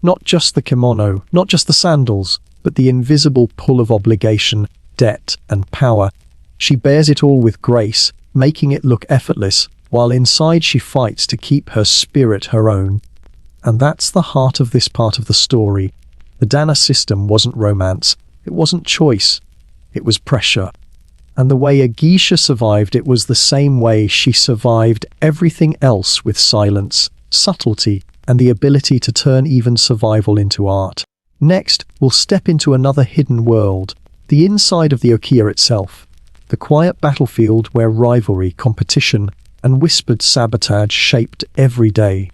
Not just the kimono, not just the sandals, but the invisible pull of obligation, debt, and power. She bears it all with grace, making it look effortless, while inside she fights to keep her spirit her own. And that's the heart of this part of the story. The dana system wasn't romance, it wasn't choice, it was pressure. And the way a geisha survived it was the same way she survived everything else, with silence, subtlety, and the ability to turn even survival into art. Next, we'll step into another hidden world, the inside of the okiya itself. The quiet battlefield where rivalry, competition, and whispered sabotage shaped every day.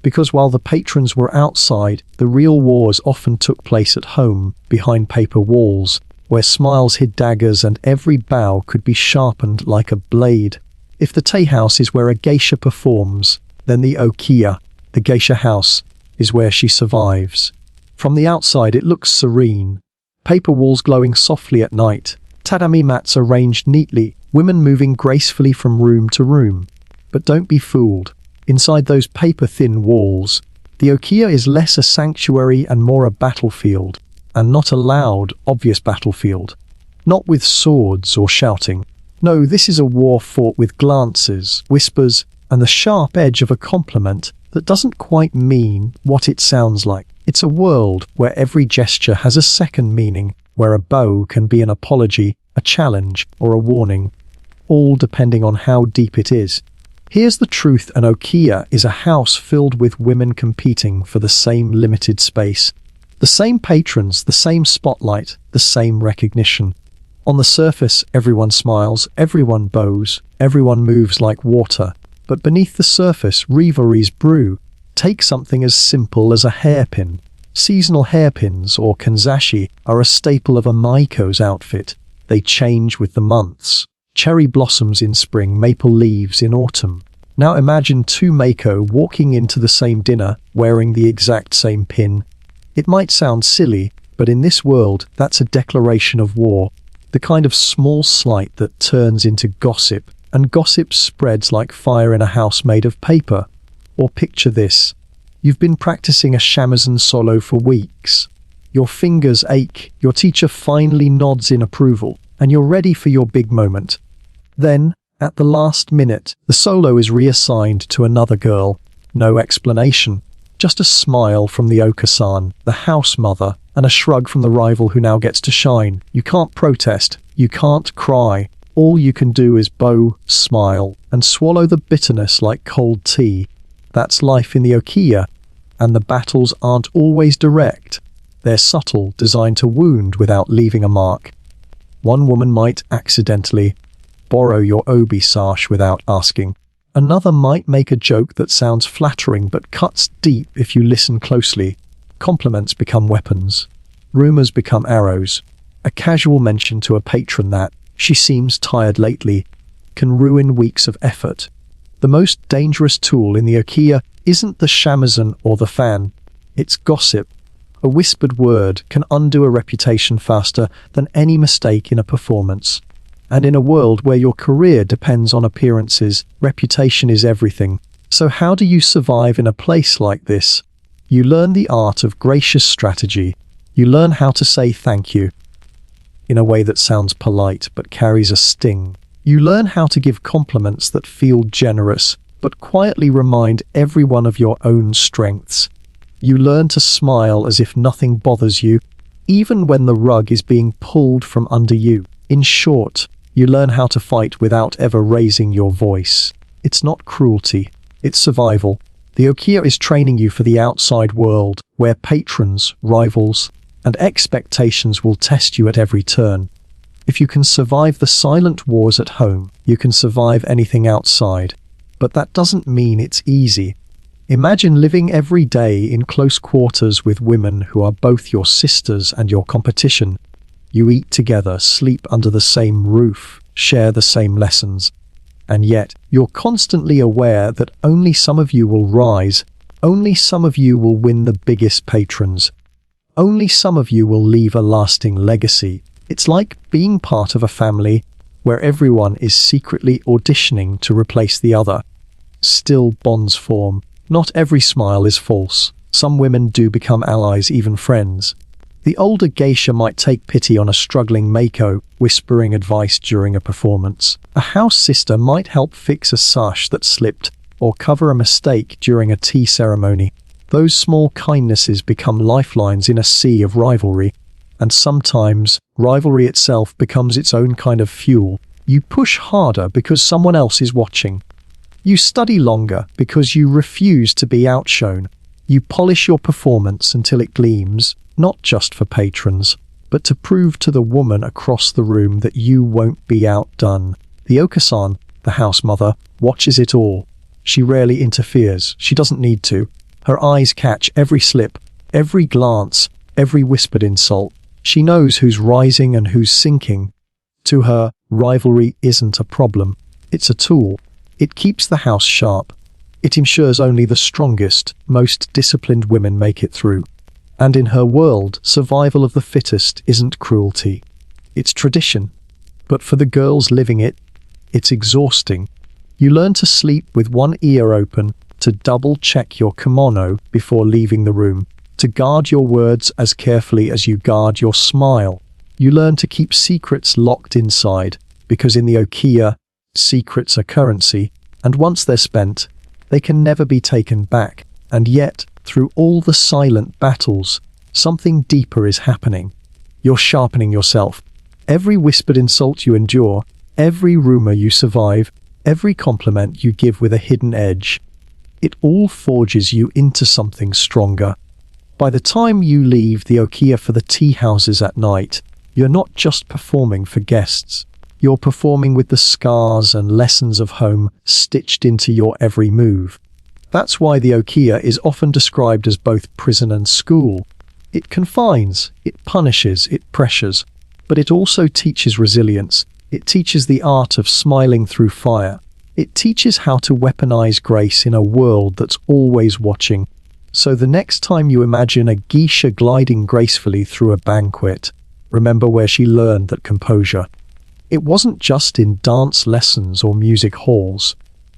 Because while the patrons were outside, the real wars often took place at home, behind paper walls, where smiles hid daggers and every bow could be sharpened like a blade. If the tea house is where a geisha performs, then the okiya, the geisha house, is where she survives. From the outside it looks serene. Paper walls glowing softly at night, tatami mats arranged neatly, women moving gracefully from room to room. But don't be fooled. Inside those paper-thin walls, the okiya is less a sanctuary and more a battlefield, and not a loud, obvious battlefield. Not with swords or shouting. No, this is a war fought with glances, whispers, and the sharp edge of a compliment that doesn't quite mean what it sounds like. It's a world where every gesture has a second meaning, where a bow can be an apology, a challenge, or a warning, all depending on how deep it is. Here's the truth: an okiya is a house filled with women competing for the same limited space. The same patrons, the same spotlight, the same recognition. On the surface, everyone smiles, everyone bows, everyone moves like water. But beneath the surface, rivalries brew. Take something as simple as a hairpin. Seasonal hairpins, or kanzashi, are a staple of a maiko's outfit. They change with the months. Cherry blossoms in spring, maple leaves in autumn. Now imagine two maiko walking into the same dinner, wearing the exact same pin. It might sound silly, but in this world, that's a declaration of war. The kind of small slight that turns into gossip, and gossip spreads like fire in a house made of paper. Or picture this. You've been practicing a shamisen solo for weeks. Your fingers ache, your teacher finally nods in approval, and you're ready for your big moment. Then, at the last minute, the solo is reassigned to another girl. No explanation. Just a smile from the Okasan, the house mother, and a shrug from the rival who now gets to shine. You can't protest. You can't cry. All you can do is bow, smile, and swallow the bitterness like cold tea. That's life in the Okiya, and the battles aren't always direct. They're subtle, designed to wound without leaving a mark. One woman might accidentally borrow your obi sash without asking. Another might make a joke that sounds flattering but cuts deep if you listen closely. Compliments become weapons. Rumors become arrows. A casual mention to a patron that "she seems tired lately" can ruin weeks of effort. The most dangerous tool in the Okiya isn't the shamisen or the fan. It's gossip. A whispered word can undo a reputation faster than any mistake in a performance. And in a world where your career depends on appearances, reputation is everything. So how do you survive in a place like this? You learn the art of gracious strategy. You learn how to say thank you in a way that sounds polite but carries a sting. You learn how to give compliments that feel generous but quietly remind everyone of your own strengths. You learn to smile as if nothing bothers you, even when the rug is being pulled from under you. In short, you learn how to fight without ever raising your voice. It's not cruelty, it's survival. The Okiya is training you for the outside world, where patrons, rivals, and expectations will test you at every turn. If you can survive the silent wars at home, you can survive anything outside. But that doesn't mean it's easy. Imagine living every day in close quarters with women who are both your sisters and your competition. You eat together, sleep under the same roof, share the same lessons. And yet, you're constantly aware that only some of you will rise, only some of you will win the biggest patrons, only some of you will leave a lasting legacy. It's like being part of a family where everyone is secretly auditioning to replace the other. Still, bonds form. Not every smile is false. Some women do become allies, even friends. The older geisha might take pity on a struggling Mako, whispering advice during a performance. A house sister might help fix a sash that slipped, or cover a mistake during a tea ceremony. Those small kindnesses become lifelines in a sea of rivalry. And sometimes, rivalry itself becomes its own kind of fuel. You push harder because someone else is watching. You study longer because you refuse to be outshone. You polish your performance until it gleams, not just for patrons, but to prove to the woman across the room that you won't be outdone. The Okasan, the house mother, watches it all. She rarely interferes. She doesn't need to. Her eyes catch every slip, every glance, every whispered insult. She knows who's rising and who's sinking. To her, rivalry isn't a problem. It's a tool. It keeps the house sharp. It ensures only the strongest, most disciplined women make it through. And in her world, survival of the fittest isn't cruelty. It's tradition. But for the girls living it, it's exhausting. You learn to sleep with one ear open, to double-check your kimono before leaving the room, to guard your words as carefully as you guard your smile. You learn to keep secrets locked inside, because in the Okiya, secrets are currency, and once they're spent, they can never be taken back. And yet, through all the silent battles, something deeper is happening. You're sharpening yourself. Every whispered insult you endure, every rumor you survive, every compliment you give with a hidden edge, it all forges you into something stronger. By the time you leave the Okiya for the tea houses at night, you're not just performing for guests. You're performing with the scars and lessons of home stitched into your every move. That's why the Okiya is often described as both prison and school. It confines, it punishes, it pressures, but it also teaches resilience. It teaches the art of smiling through fire. It teaches how to weaponize grace in a world that's always watching. So the next time you imagine a geisha gliding gracefully through a banquet, remember where she learned that composure. It wasn't just in dance lessons or music halls.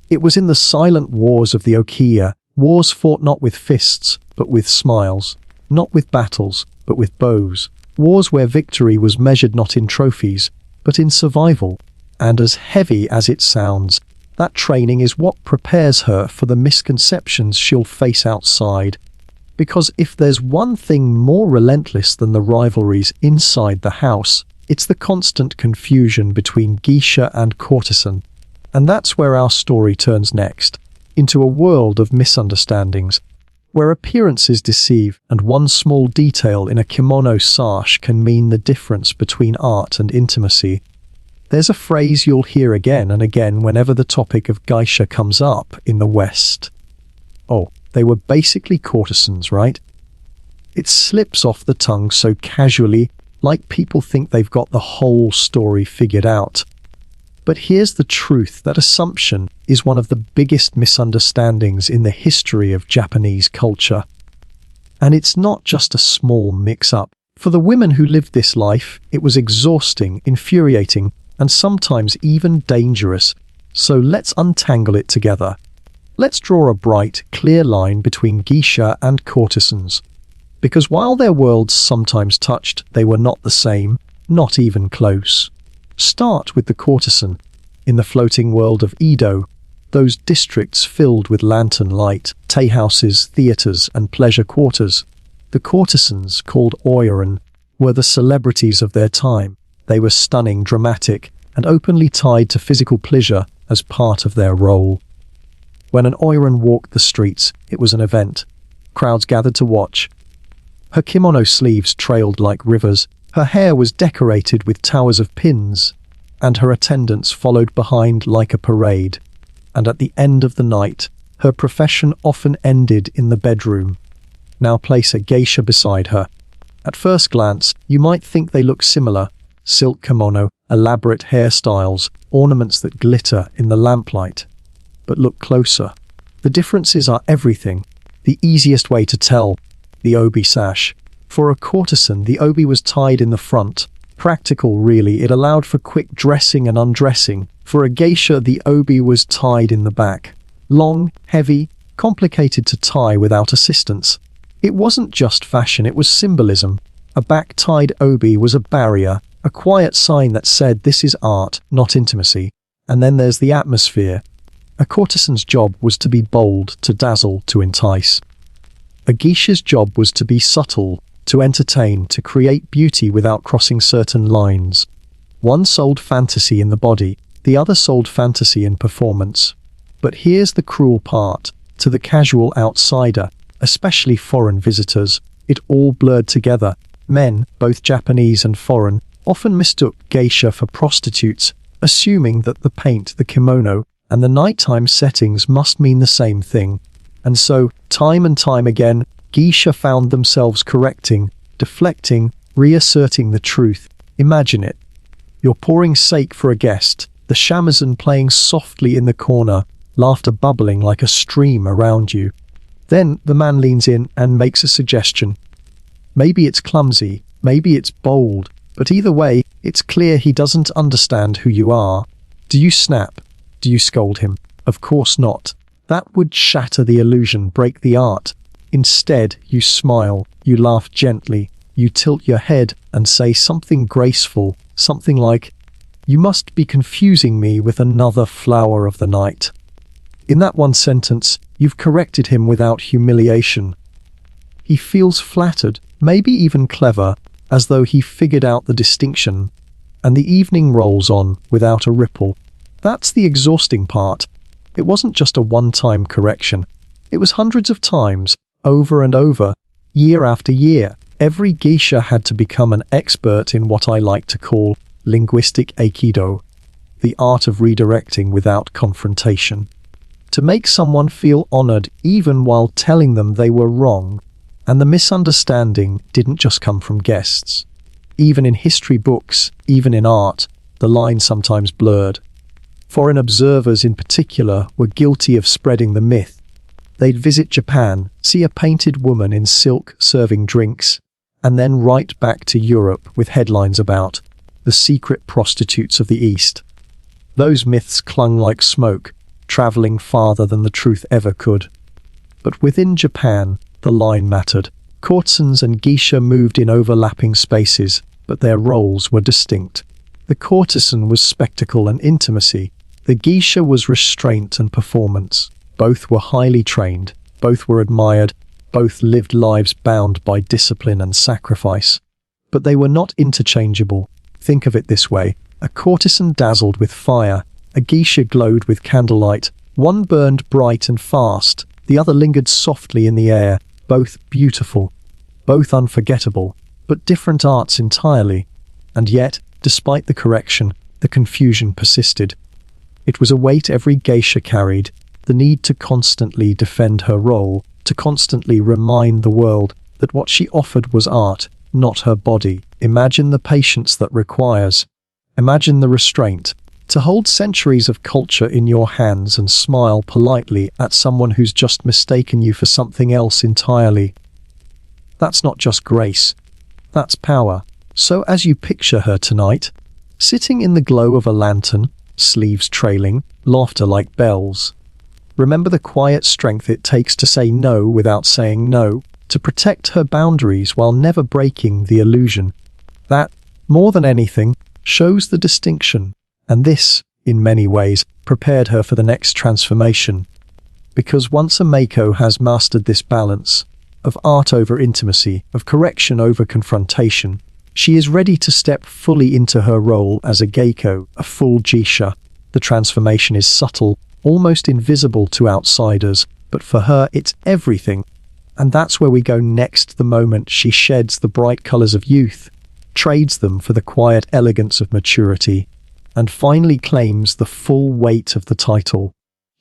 It was in the silent wars of the Okiya, wars fought not with fists, but with smiles, not with battles, but with bows, wars where victory was measured not in trophies, but in survival. And as heavy as it sounds, That training is what prepares her for the misconceptions she'll face outside. Because if there's one thing more relentless than the rivalries inside the house, it's the constant confusion between geisha and courtesan. And that's where our story turns next, into a world of misunderstandings, where appearances deceive and one small detail in a kimono sash can mean the difference between art and intimacy. There's a phrase you'll hear again and again whenever the topic of geisha comes up in the West. Oh, they were basically courtesans, right? It slips off the tongue so casually, like people think they've got the whole story figured out. But here's the truth: that assumption is one of the biggest misunderstandings in the history of Japanese culture. And it's not just a small mix-up. For the women who lived this life, it was exhausting, infuriating, and sometimes even dangerous. So let's untangle it together. Let's draw a bright, clear line between geisha and courtesans. Because while their worlds sometimes touched, they were not the same, not even close. Start with the courtesan. In the floating world of Edo, those districts filled with lantern light, teihouses, theatres, and pleasure quarters, the courtesans, called oiran, were the celebrities of their time. They were stunning, dramatic, and openly tied to physical pleasure as part of their role. When an oiran walked the streets, it was an event. Crowds gathered to watch. Her kimono sleeves trailed like rivers, her hair was decorated with towers of pins, and her attendants followed behind like a parade. And at the end of the night, her profession often ended in the bedroom. Now place a geisha beside her. At first glance, you might think they look similar. Silk kimono, elaborate hairstyles, ornaments that glitter in the lamplight. But look closer. The differences are everything. The easiest way to tell: the obi sash. For a courtesan, the obi was tied in the front. Practical, really. It allowed for quick dressing and undressing. For a geisha, the obi was tied in the back. Long, heavy, complicated to tie without assistance. It wasn't just fashion, it was symbolism. A back-tied obi was a barrier, a quiet sign that said this is art, not intimacy. And then there's the atmosphere. A courtesan's job was to be bold, to dazzle, to entice. A geisha's job was to be subtle, to entertain, to create beauty without crossing certain lines. One sold fantasy in the body, the other sold fantasy in performance. But here's the cruel part: to the casual outsider, especially foreign visitors, it all blurred together. Men, both Japanese and foreign, often mistook geisha for prostitutes, assuming that the paint, the kimono, and the nighttime settings must mean the same thing. And so, time and time again, geisha found themselves correcting, deflecting, reasserting the truth. Imagine it. You're pouring sake for a guest, the shamisen playing softly in the corner, laughter bubbling like a stream around you. Then the man leans in and makes a suggestion. Maybe it's clumsy, maybe it's bold, but either way, it's clear he doesn't understand who you are. Do you snap? Do you scold him? Of course not. That would shatter the illusion, break the art. Instead, you smile, you laugh gently, you tilt your head and say something graceful, something like, "You must be confusing me with another flower of the night." In that one sentence, you've corrected him without humiliation. He feels flattered, maybe even clever, as though he figured out the distinction. And the evening rolls on without a ripple. That's the exhausting part. It wasn't just a one-time correction. It was hundreds of times, over and over, year after year. Every geisha had to become an expert in what I like to call linguistic aikido, the art of redirecting without confrontation. To make someone feel honored even while telling them they were wrong. And the misunderstanding didn't just come from guests. Even in history books, even in art, the line sometimes blurred. Foreign observers in particular were guilty of spreading the myth. They'd visit Japan, see a painted woman in silk serving drinks, and then write back to Europe with headlines about the secret prostitutes of the East. Those myths clung like smoke, traveling farther than the truth ever could. But within Japan, the line mattered. Courtesans and geisha moved in overlapping spaces, but their roles were distinct. The courtesan was spectacle and intimacy. The geisha was restraint and performance. Both were highly trained, both were admired, both lived lives bound by discipline and sacrifice. But they were not interchangeable. Think of it this way: a courtesan dazzled with fire, a geisha glowed with candlelight. One burned bright and fast, the other lingered softly in the air, both beautiful, both unforgettable, but different arts entirely. And yet, despite the correction, the confusion persisted. It was a weight every geisha carried, the need to constantly defend her role, to constantly remind the world that what she offered was art, not her body. Imagine the patience that requires. Imagine the restraint. To hold centuries of culture in your hands and smile politely at someone who's just mistaken you for something else entirely. That's not just grace. That's power. So as you picture her tonight, sitting in the glow of a lantern, sleeves trailing, laughter like bells, remember the quiet strength it takes to say no without saying no, to protect her boundaries while never breaking the illusion. That, more than anything, shows the distinction. And this, in many ways, prepared her for the next transformation. Because once a Mako has mastered this balance, of art over intimacy, of correction over confrontation, she is ready to step fully into her role as a geiko, a full geisha. The transformation is subtle, almost invisible to outsiders, but for her it's everything. And that's where we go next, the moment she sheds the bright colors of youth, trades them for the quiet elegance of maturity, and finally claims the full weight of the title,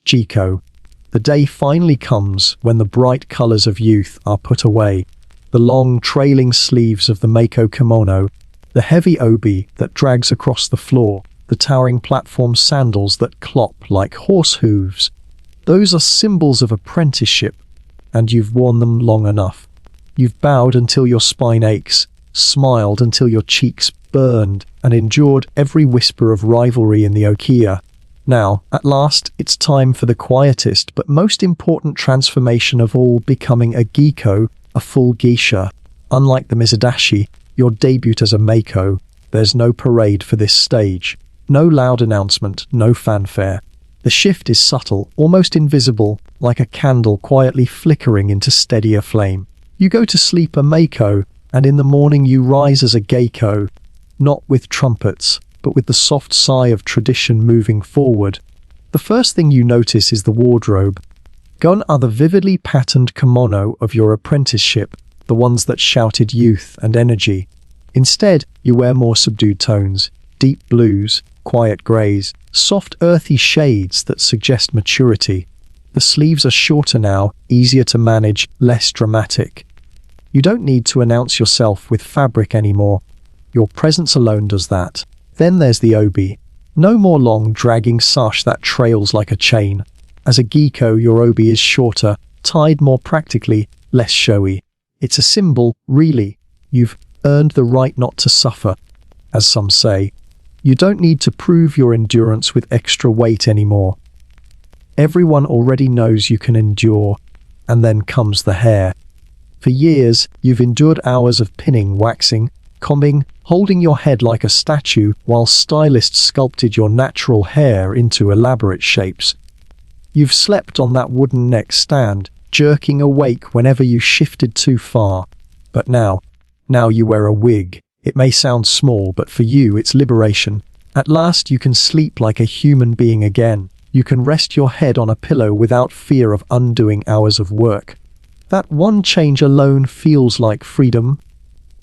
Jiko. The day finally comes when the bright colors of youth are put away. The long, trailing sleeves of the Mako kimono, the heavy obi that drags across the floor, the towering platform sandals that clop like horse hooves. Those are symbols of apprenticeship, and you've worn them long enough. You've bowed until your spine aches, smiled until your cheeks burned, and endured every whisper of rivalry in the okiya. Now, at last, it's time for the quietest but most important transformation of all, becoming a geiko, a full geisha. Unlike the Mizadashi, your debut as a Mako, there's no parade for this stage. No loud announcement, no fanfare. The shift is subtle, almost invisible, like a candle quietly flickering into steadier flame. You go to sleep a Mako, and in the morning you rise as a geiko, not with trumpets, but with the soft sigh of tradition moving forward. The first thing you notice is the wardrobe. Gone are the vividly patterned kimono of your apprenticeship, the ones that shouted youth and energy. Instead, you wear more subdued tones, deep blues, quiet greys, soft earthy shades that suggest maturity. The sleeves are shorter now, easier to manage, less dramatic. You don't need to announce yourself with fabric anymore. Your presence alone does that. Then there's the obi. No more long, dragging sash that trails like a chain. As a geiko, your obi is shorter, tied more practically, less showy. It's a symbol, really. You've earned the right not to suffer, as some say. You don't need to prove your endurance with extra weight anymore. Everyone already knows you can endure. And then comes the hair. For years, you've endured hours of pinning, waxing, combing, holding your head like a statue while stylists sculpted your natural hair into elaborate shapes. You've slept on that wooden neck stand, jerking awake whenever you shifted too far. But now you wear a wig. It may sound small, but for you it's liberation. At last you can sleep like a human being again. You can rest your head on a pillow without fear of undoing hours of work. That one change alone feels like freedom.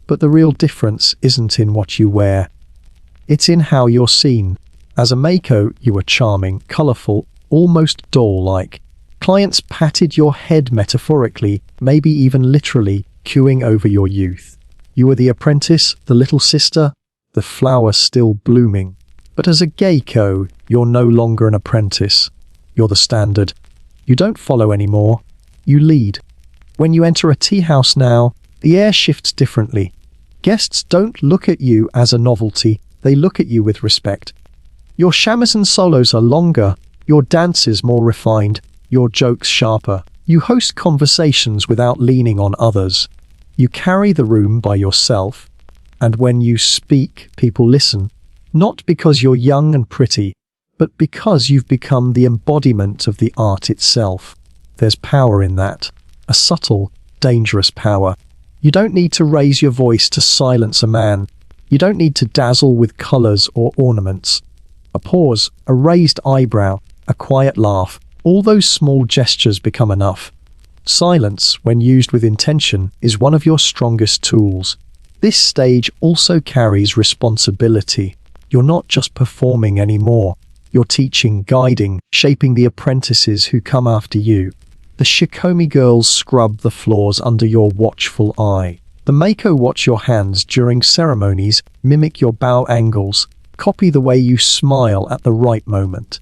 But the real difference isn't in what you wear. It's in how you're seen. As a Mako, you were charming, colourful, almost doll-like. Clients patted your head metaphorically, maybe even literally, cooing over your youth. You were the apprentice, the little sister, the flower still blooming. But as a geiko, you're no longer an apprentice. You're the standard. You don't follow anymore. You lead. When you enter a tea house now, the air shifts differently. Guests don't look at you as a novelty, they look at you with respect. Your shamisen solos are longer, your dances more refined, your jokes sharper. You host conversations without leaning on others. You carry the room by yourself, and when you speak, people listen. Not because you're young and pretty, but because you've become the embodiment of the art itself. There's power in that, a subtle, dangerous power. You don't need to raise your voice to silence a man. You don't need to dazzle with colors or ornaments. A pause, a raised eyebrow, a quiet laugh, all those small gestures become enough. Silence, when used with intention, is one of your strongest tools. This stage also carries responsibility. You're not just performing anymore. You're teaching, guiding, shaping the apprentices who come after you. The shikomi girls scrub the floors under your watchful eye. The Mako watch your hands during ceremonies, mimic your bow angles, copy the way you smile at the right moment.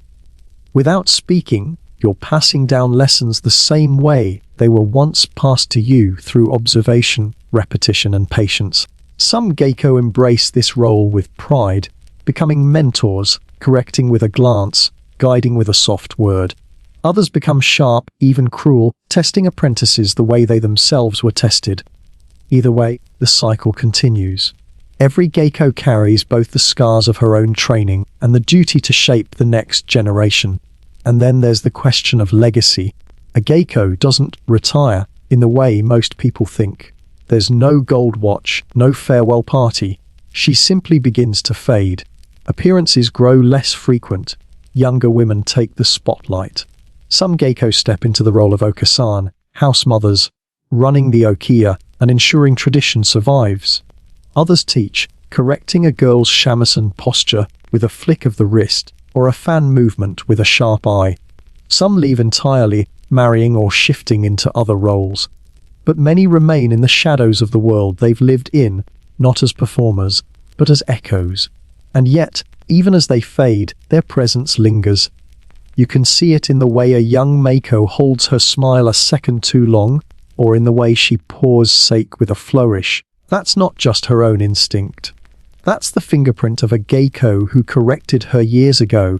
Without speaking, you're passing down lessons the same way they were once passed to you through observation, repetition, and patience. Some Geiko embrace this role with pride, becoming mentors, correcting with a glance, guiding with a soft word. Others become sharp, even cruel, testing apprentices the way they themselves were tested. Either way, the cycle continues. Every Geiko carries both the scars of her own training and the duty to shape the next generation. And then there's the question of legacy. A Geiko doesn't retire in the way most people think. There's no gold watch, no farewell party. She simply begins to fade. Appearances grow less frequent. Younger women take the spotlight. Some Geiko step into the role of Okasan, house mothers, running the okiya and ensuring tradition survives. Others teach, correcting a girl's shamisen posture with a flick of the wrist or a fan movement with a sharp eye. Some leave entirely, marrying or shifting into other roles. But many remain in the shadows of the world they've lived in, not as performers, but as echoes. And yet, even as they fade, their presence lingers. You can see it in the way a young Mako holds her smile a second too long, or in the way she pours sake with a flourish. That's not just her own instinct. That's the fingerprint of a Geiko who corrected her years ago.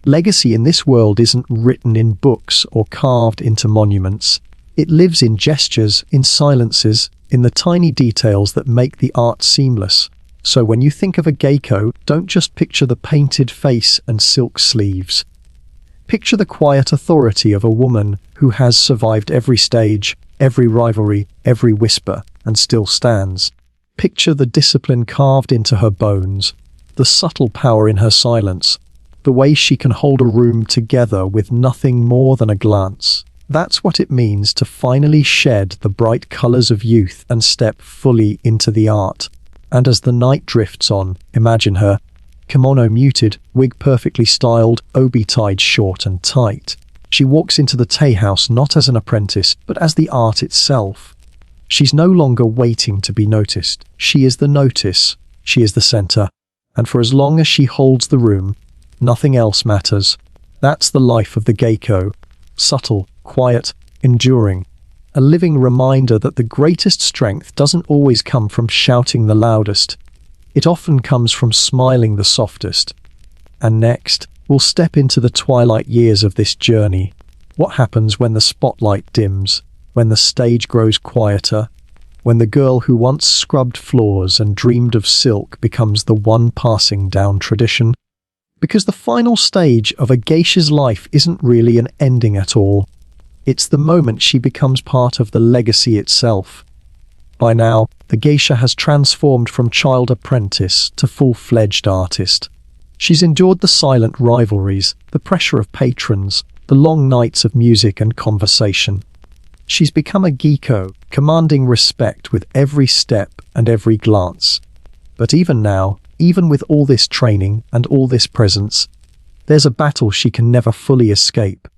Legacy in this world isn't written in books or carved into monuments. It lives in gestures, in silences, in the tiny details that make the art seamless. So when you think of a Geiko, don't just picture the painted face and silk sleeves. Picture the quiet authority of a woman who has survived every stage, every rivalry, every whisper, and still stands. Picture the discipline carved into her bones, the subtle power in her silence, the way she can hold a room together with nothing more than a glance. That's what it means to finally shed the bright colors of youth and step fully into the art. And as the night drifts on, imagine her, kimono muted, wig perfectly styled, obi tied short and tight. She walks into the Tei house not as an apprentice, but as the art itself. She's no longer waiting to be noticed. She is the notice. She is the center. And for as long as she holds the room, nothing else matters. That's the life of the Geiko. Subtle, quiet, enduring. A living reminder that the greatest strength doesn't always come from shouting the loudest. It often comes from smiling the softest. And next, we'll step into the twilight years of this journey. What happens when the spotlight dims, when the stage grows quieter, when the girl who once scrubbed floors and dreamed of silk becomes the one passing down tradition? Because the final stage of a geisha's life isn't really an ending at all. It's the moment she becomes part of the legacy itself. By now, the geisha has transformed from child apprentice to full-fledged artist. She's endured the silent rivalries, the pressure of patrons, the long nights of music and conversation. She's become a Geiko, commanding respect with every step and every glance. But even now, even with all this training and all this presence, there's a battle she can never fully escape.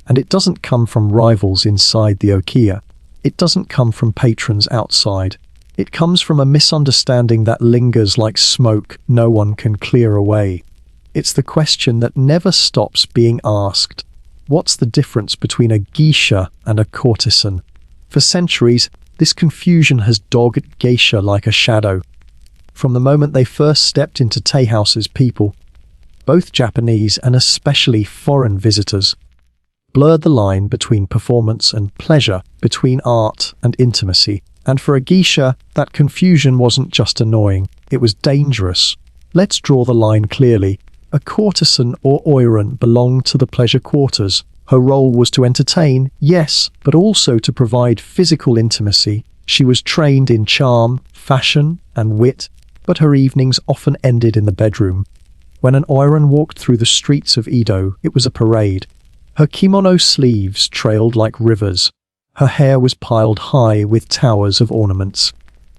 And it doesn't come from rivals inside the okiya. It doesn't come from patrons outside. It comes from a misunderstanding that lingers like smoke no one can clear away. It's the question that never stops being asked. What's the difference between a geisha and a courtesan? For centuries, this confusion has dogged geisha like a shadow. From the moment they first stepped into Tei house's people, both Japanese and especially foreign visitors blurred the line between performance and pleasure, between art and intimacy. And for a geisha, that confusion wasn't just annoying, it was dangerous. Let's draw the line clearly. A courtesan or oiran belonged to the pleasure quarters. Her role was to entertain, yes, but also to provide physical intimacy. She was trained in charm, fashion, and wit, but her evenings often ended in the bedroom. When an oiran walked through the streets of Edo, it was a parade. Her kimono sleeves trailed like rivers. Her hair was piled high with towers of ornaments.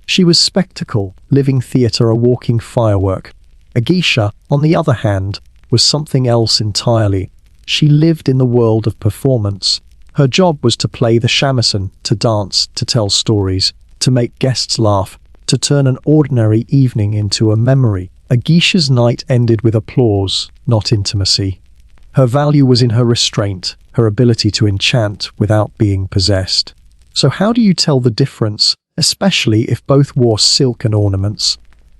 She was spectacle, living theatre, a walking firework. A geisha, on the other hand, was something else entirely. She lived in the world of performance. Her job was to play the shamisen, to dance, to tell stories, to make guests laugh, to turn an ordinary evening into a memory. A geisha's night ended with applause, not intimacy. Her value was in her restraint, her ability to enchant without being possessed. So how do you tell the difference, especially if both wore silk and ornaments?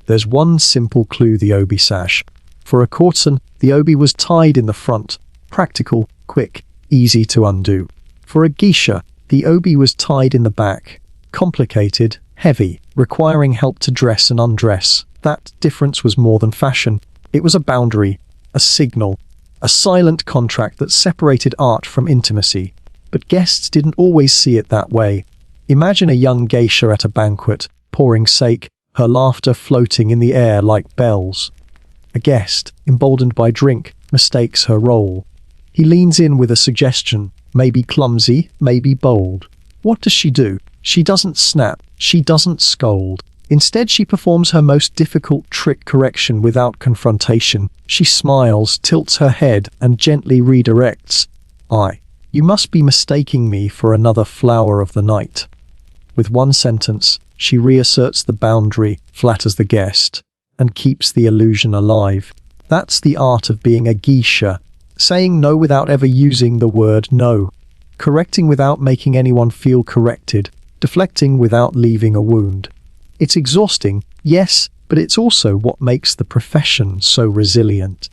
There's one simple clue: the obi sash. For a courtesan, the obi was tied in the front, practical, quick, easy to undo. For a geisha, the obi was tied in the back, complicated, heavy, requiring help to dress and undress. That difference was more than fashion. It was a boundary, a signal, a silent contract that separated art from intimacy. But guests didn't always see it that way. Imagine a young geisha at a banquet, pouring sake, her laughter floating in the air like bells. A guest, emboldened by drink, mistakes her role. He leans in with a suggestion, maybe clumsy, maybe bold. What does she do? She doesn't snap, she doesn't scold. Instead, she performs her most difficult trick: correction without confrontation. She smiles, tilts her head, and gently redirects. You must be mistaking me for another flower of the night. With one sentence, she reasserts the boundary, flatters the guest, and keeps the illusion alive. That's the art of being a geisha. Saying no without ever using the word no. Correcting without making anyone feel corrected. Deflecting without leaving a wound. It's exhausting, yes, but it's also what makes the profession so resilient.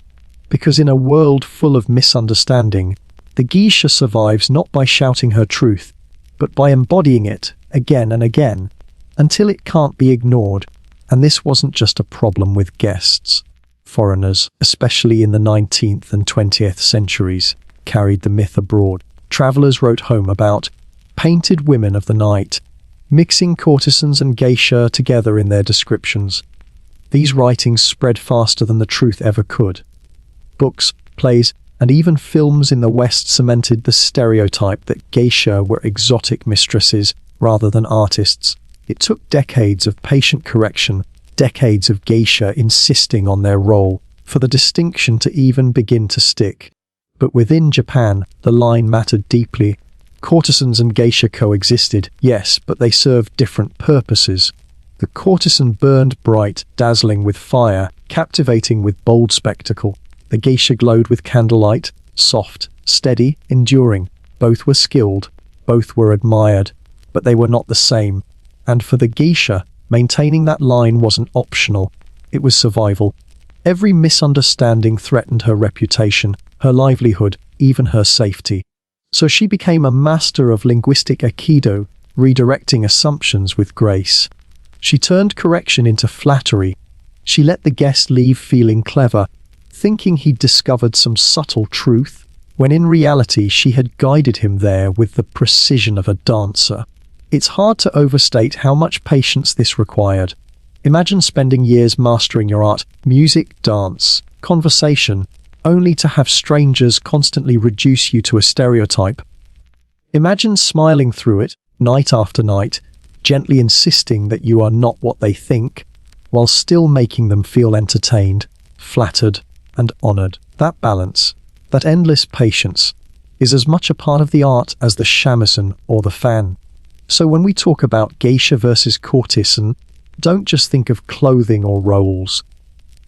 Because in a world full of misunderstanding, the geisha survives not by shouting her truth, but by embodying it again and again, until it can't be ignored. And this wasn't just a problem with guests. Foreigners, especially in the 19th and 20th centuries, carried the myth abroad. Travelers wrote home about painted women of the night, mixing courtesans and geisha together in their descriptions. These writings spread faster than the truth ever could. Books, plays, and even films in the West cemented the stereotype that geisha were exotic mistresses rather than artists. It took decades of patient correction, decades of geisha insisting on their role, for the distinction to even begin to stick. But within Japan, the line mattered deeply. Courtesans and geisha coexisted, yes, but they served different purposes. The courtesan burned bright, dazzling with fire, captivating with bold spectacle. The geisha glowed with candlelight, soft, steady, enduring. Both were skilled, both were admired, but they were not the same. And for the geisha, maintaining that line wasn't optional, it was survival. Every misunderstanding threatened her reputation, her livelihood, even her safety. So she became a master of linguistic aikido, redirecting assumptions with grace. She turned correction into flattery. She let the guest leave feeling clever, thinking he'd discovered some subtle truth, when in reality she had guided him there with the precision of a dancer. It's hard to overstate how much patience this required. Imagine spending years mastering your art, music, dance, conversation, only to have strangers constantly reduce you to a stereotype. Imagine smiling through it, night after night, gently insisting that you are not what they think, while still making them feel entertained, flattered, and honored. That balance, that endless patience, is as much a part of the art as the shamisen or the fan. So when we talk about geisha versus courtesan, don't just think of clothing or roles.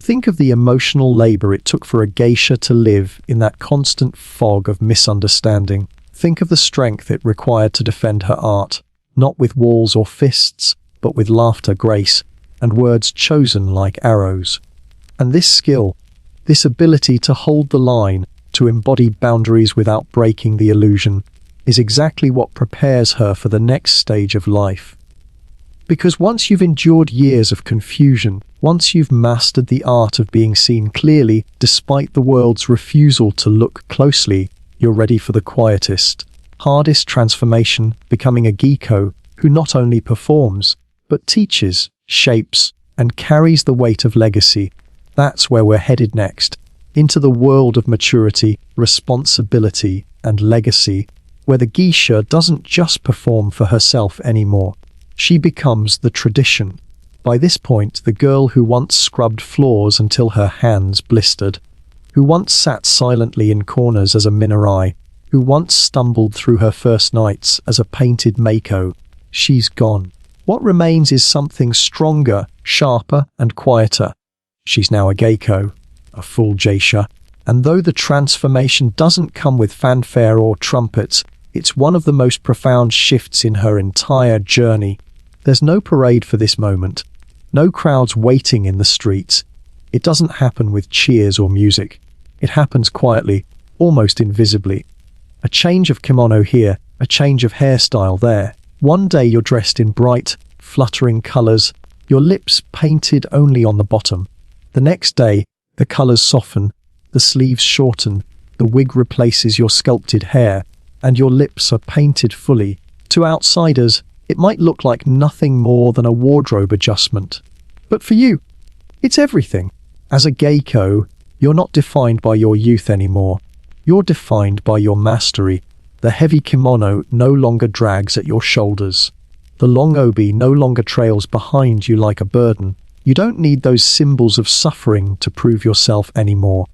Think of the emotional labor it took for a geisha to live in that constant fog of misunderstanding. Think of the strength it required to defend her art, not with walls or fists, but with laughter, grace, and words chosen like arrows. And this skill, this ability to hold the line, to embody boundaries without breaking the illusion, is exactly what prepares her for the next stage of life. Because once you've endured years of confusion, once you've mastered the art of being seen clearly despite the world's refusal to look closely, you're ready for the quietest, hardest transformation, becoming a geeko who not only performs, but teaches, shapes, and carries the weight of legacy. That's where we're headed next, into the world of maturity, responsibility, and legacy, where the geisha doesn't just perform for herself anymore. She becomes the tradition. By this point, the girl who once scrubbed floors until her hands blistered, who once sat silently in corners as a minarai, who once stumbled through her first nights as a painted mako, she's gone. What remains is something stronger, sharper, and quieter. She's now a geiko, a full geisha, and though the transformation doesn't come with fanfare or trumpets, it's one of the most profound shifts in her entire journey. There's no parade for this moment, no crowds waiting in the streets. It doesn't happen with cheers or music. It happens quietly, almost invisibly. A change of kimono here, a change of hairstyle there. One day you're dressed in bright, fluttering colors, your lips painted only on the bottom. The next day, the colors soften, the sleeves shorten, the wig replaces your sculpted hair, and your lips are painted fully. To outsiders, it might look like nothing more than a wardrobe adjustment. But for you, it's everything. As a geiko, you're not defined by your youth anymore. You're defined by your mastery. The heavy kimono no longer drags at your shoulders. The long obi no longer trails behind you like a burden. You don't need those symbols of suffering to prove yourself anymore.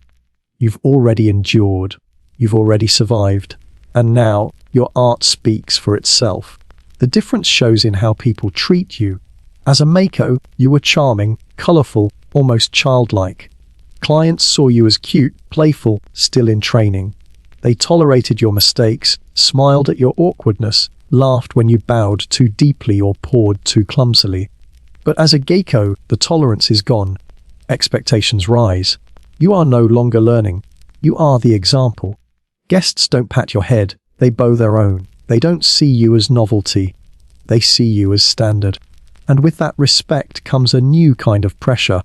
You've already endured. You've already survived. And now, your art speaks for itself. The difference shows in how people treat you. As a mako, you were charming, colorful, almost childlike. Clients saw you as cute, playful, still in training. They tolerated your mistakes, smiled at your awkwardness, laughed when you bowed too deeply or poured too clumsily. But as a geiko, the tolerance is gone. Expectations rise. You are no longer learning. You are the example. Guests don't pat your head, they bow their own. They don't see you as novelty. They see you as standard. And with that respect comes a new kind of pressure.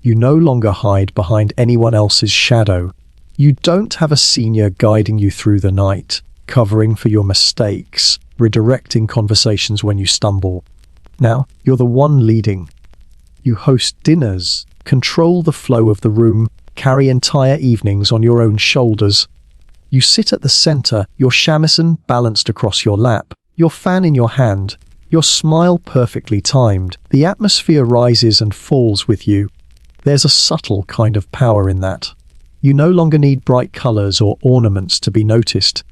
You no longer hide behind anyone else's shadow. You don't have a senior guiding you through the night, covering for your mistakes, redirecting conversations when you stumble. Now, you're the one leading. You host dinners, control the flow of the room, carry entire evenings on your own shoulders. You sit at the center, your shamisen balanced across your lap, your fan in your hand, your smile perfectly timed. The atmosphere rises and falls with you. There's a subtle kind of power in that. You no longer need bright colors or ornaments to be noticed.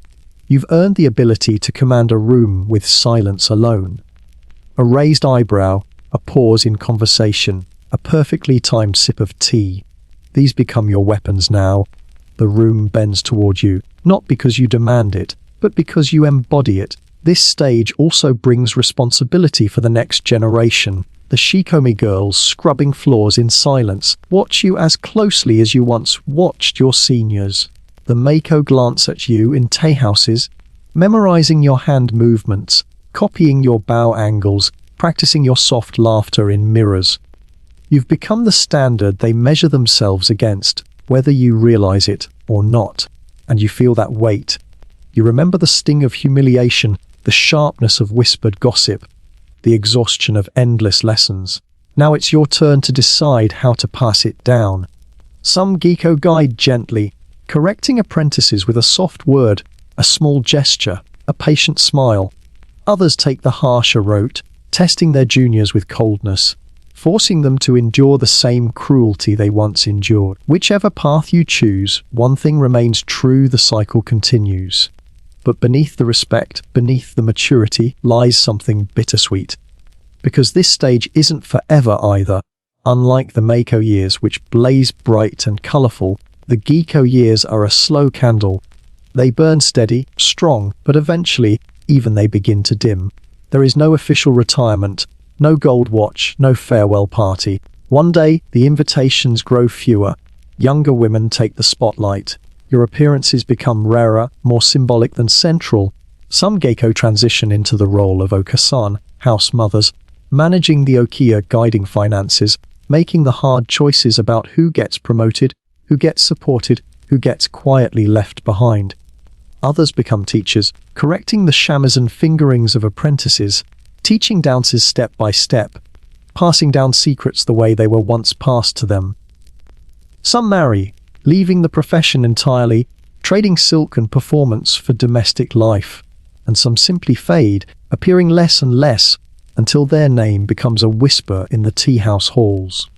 You've earned the ability to command a room with silence alone. A raised eyebrow, a pause in conversation, a perfectly timed sip of tea. These become your weapons now. The room bends toward you, not because you demand it, but because you embody it. This stage also brings responsibility for the next generation. The shikomi girls scrubbing floors in silence watch you as closely as you once watched your seniors. The mako glance at you in teihouses, memorizing your hand movements, copying your bow angles, practicing your soft laughter in mirrors. You've become the standard they measure themselves against, whether you realize it or not. And you feel that weight. You remember the sting of humiliation, the sharpness of whispered gossip, the exhaustion of endless lessons. Now it's your turn to decide how to pass it down. Some geiko guide gently, correcting apprentices with a soft word, a small gesture, a patient smile. Others take the harsher route, testing their juniors with coldness, forcing them to endure the same cruelty they once endured. Whichever path you choose, one thing remains true: the cycle continues. But beneath the respect, beneath the maturity, lies something bittersweet. Because this stage isn't forever either. Unlike the mako years, which blaze bright and colourful, the geiko years are a slow candle. They burn steady, strong, but eventually, even they begin to dim. There is no official retirement, no gold watch, no farewell party. One day, the invitations grow fewer. Younger women take the spotlight. Your appearances become rarer, more symbolic than central. Some geiko transition into the role of okasan, house mothers, managing the okiya, guiding finances, making the hard choices about who gets promoted, who gets supported, who gets quietly left behind. Others become teachers, correcting the shamisen fingerings of apprentices, teaching dances step by step, passing down secrets the way they were once passed to them. Some marry, leaving the profession entirely, trading silk and performance for domestic life, and some simply fade, appearing less and less, until their name becomes a whisper in the tea house halls.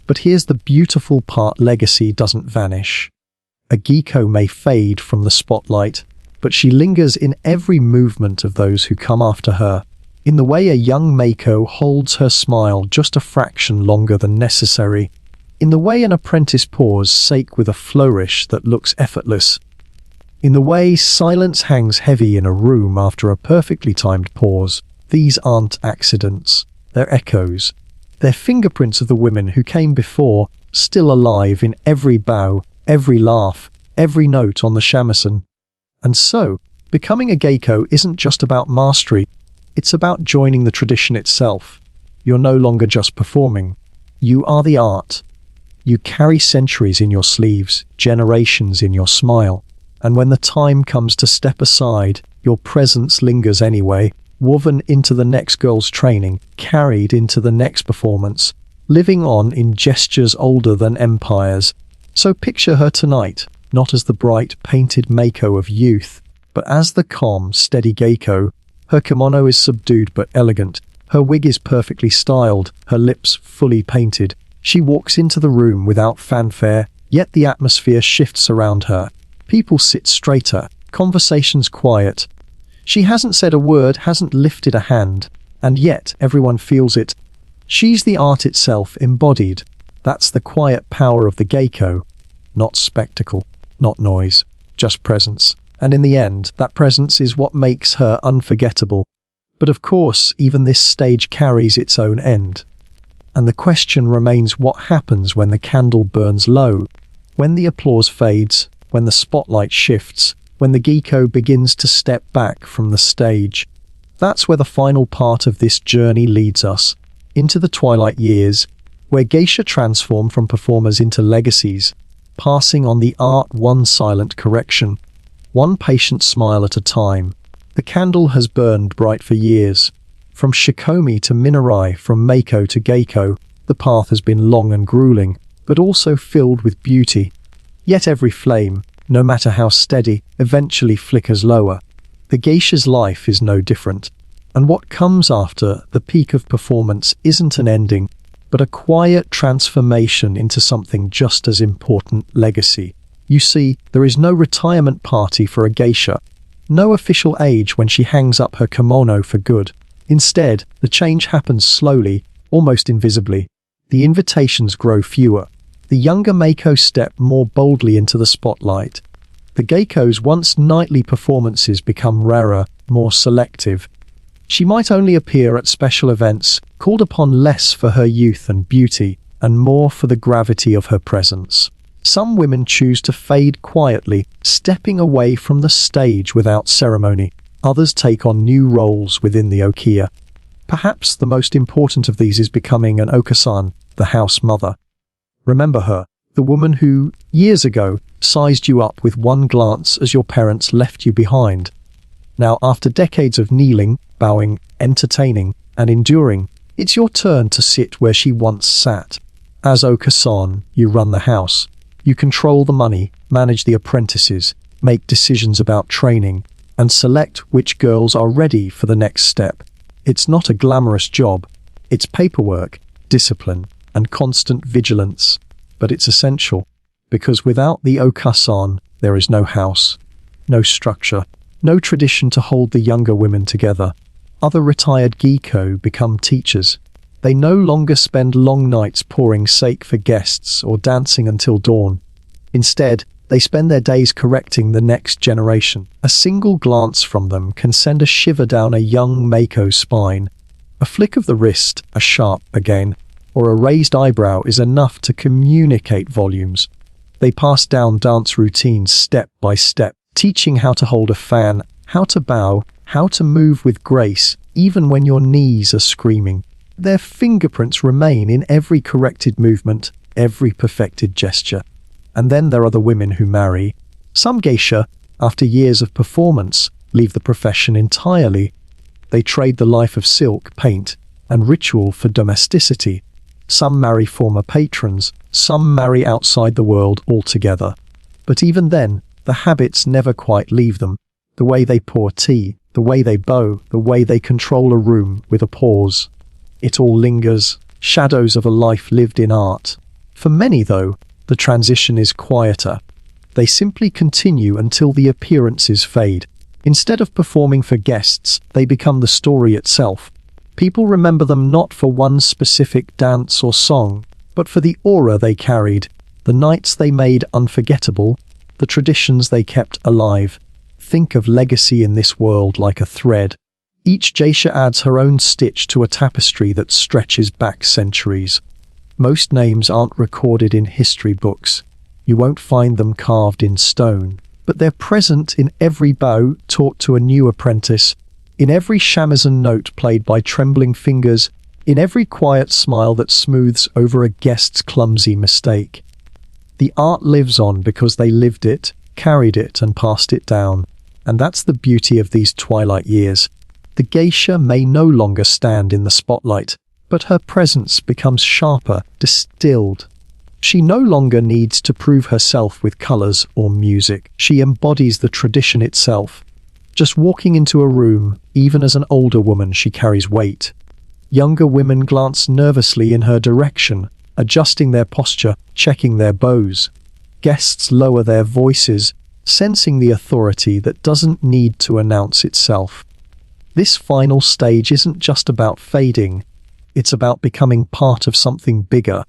But here's the beautiful part: legacy doesn't vanish. A geiko may fade from the spotlight, but she lingers in every movement of those who come after her, in the way a young Mako holds her smile just a fraction longer than necessary, in the way an apprentice pours sake with a flourish that looks effortless, in the way silence hangs heavy in a room after a perfectly timed pause. These aren't accidents, they're echoes. They're fingerprints of the women who came before, still alive in every bow, every laugh, every note on the shamisen. And so, becoming a geiko isn't just about mastery, it's about joining the tradition itself. You're no longer just performing. You are the art. You carry centuries in your sleeves, generations in your smile. And when the time comes to step aside, your presence lingers anyway, woven into the next girl's training, carried into the next performance, living on in gestures older than empires. So picture her tonight, not as the bright, painted Mako of youth, but as the calm, steady geiko. Her kimono is subdued but elegant. Her wig is perfectly styled, her lips fully painted. She walks into the room without fanfare, yet the atmosphere shifts around her. People sit straighter, conversations quiet. She hasn't said a word, hasn't lifted a hand, and yet everyone feels it. She's the art itself embodied. That's the quiet power of the geiko. Not spectacle, not noise, just presence. And in the end, that presence is what makes her unforgettable. But of course, even this stage carries its own end. And the question remains: what happens when the candle burns low? When the applause fades? When the spotlight shifts? When the geiko begins to step back from the stage? That's where the final part of this journey leads us, into the twilight years, where geisha transform from performers into legacies, passing on the art one silent correction, one patient smile at a time. The candle has burned bright for years. From shikomi to minarai, from Mako to geiko, the path has been long and grueling, but also filled with beauty. Yet every flame, no matter how steady, eventually flickers lower. The geisha's life is no different. And what comes after the peak of performance isn't an ending, but a quiet transformation into something just as important: legacy. You see, there is no retirement party for a geisha, no official age when she hangs up her kimono for good. Instead, the change happens slowly, almost invisibly. The invitations grow fewer. The younger Mako step more boldly into the spotlight. The geiko's once nightly performances become rarer, more selective. She might only appear at special events, called upon less for her youth and beauty, and more for the gravity of her presence. Some women choose to fade quietly, stepping away from the stage without ceremony. Others take on new roles within the okiya. Perhaps the most important of these is becoming an okasan, the house mother. Remember her, the woman who, years ago, sized you up with one glance as your parents left you behind. Now, after decades of kneeling, bowing, entertaining, and enduring, it's your turn to sit where she once sat. As okasan, you run the house. You control the money, manage the apprentices, make decisions about training, and select which girls are ready for the next step. It's not a glamorous job. It's paperwork, discipline, and constant vigilance. But it's essential, because without the okasan, there is no house, no structure, no tradition to hold the younger women together. Other retired geiko become teachers. They no longer spend long nights pouring sake for guests or dancing until dawn. Instead, they spend their days correcting the next generation. A single glance from them can send a shiver down a young Mako's spine. A flick of the wrist, a sharp again, or a raised eyebrow is enough to communicate volumes. They pass down dance routines step by step, teaching how to hold a fan, how to bow, how to move with grace, even when your knees are screaming. Their fingerprints remain in every corrected movement, every perfected gesture. And then there are the women who marry. Some geisha, after years of performance, leave the profession entirely. They trade the life of silk, paint, and ritual for domesticity. Some marry former patrons, some marry outside the world altogether. But even then, the habits never quite leave them. The way they pour tea, the way they bow, the way they control a room with a pause. It all lingers, shadows of a life lived in art. For many, though, the transition is quieter. They simply continue until the appearances fade. Instead of performing for guests, they become the story itself. People remember them not for one specific dance or song, but for the aura they carried, the nights they made unforgettable, the traditions they kept alive. Think of legacy in this world like a thread. Each geisha adds her own stitch to a tapestry that stretches back centuries. Most names aren't recorded in history books. You won't find them carved in stone, but they're present in every bow taught to a new apprentice, in every shamisen note played by trembling fingers, in every quiet smile that smooths over a guest's clumsy mistake. The art lives on because they lived it, carried it, and passed it down. And that's the beauty of these twilight years. The geisha may no longer stand in the spotlight, but her presence becomes sharper, distilled. She no longer needs to prove herself with colors or music. She embodies the tradition itself. Just walking into a room, even as an older woman, she carries weight. Younger women glance nervously in her direction, adjusting their posture, checking their bows. Guests lower their voices, sensing the authority that doesn't need to announce itself. This final stage isn't just about fading, it's about becoming part of something bigger.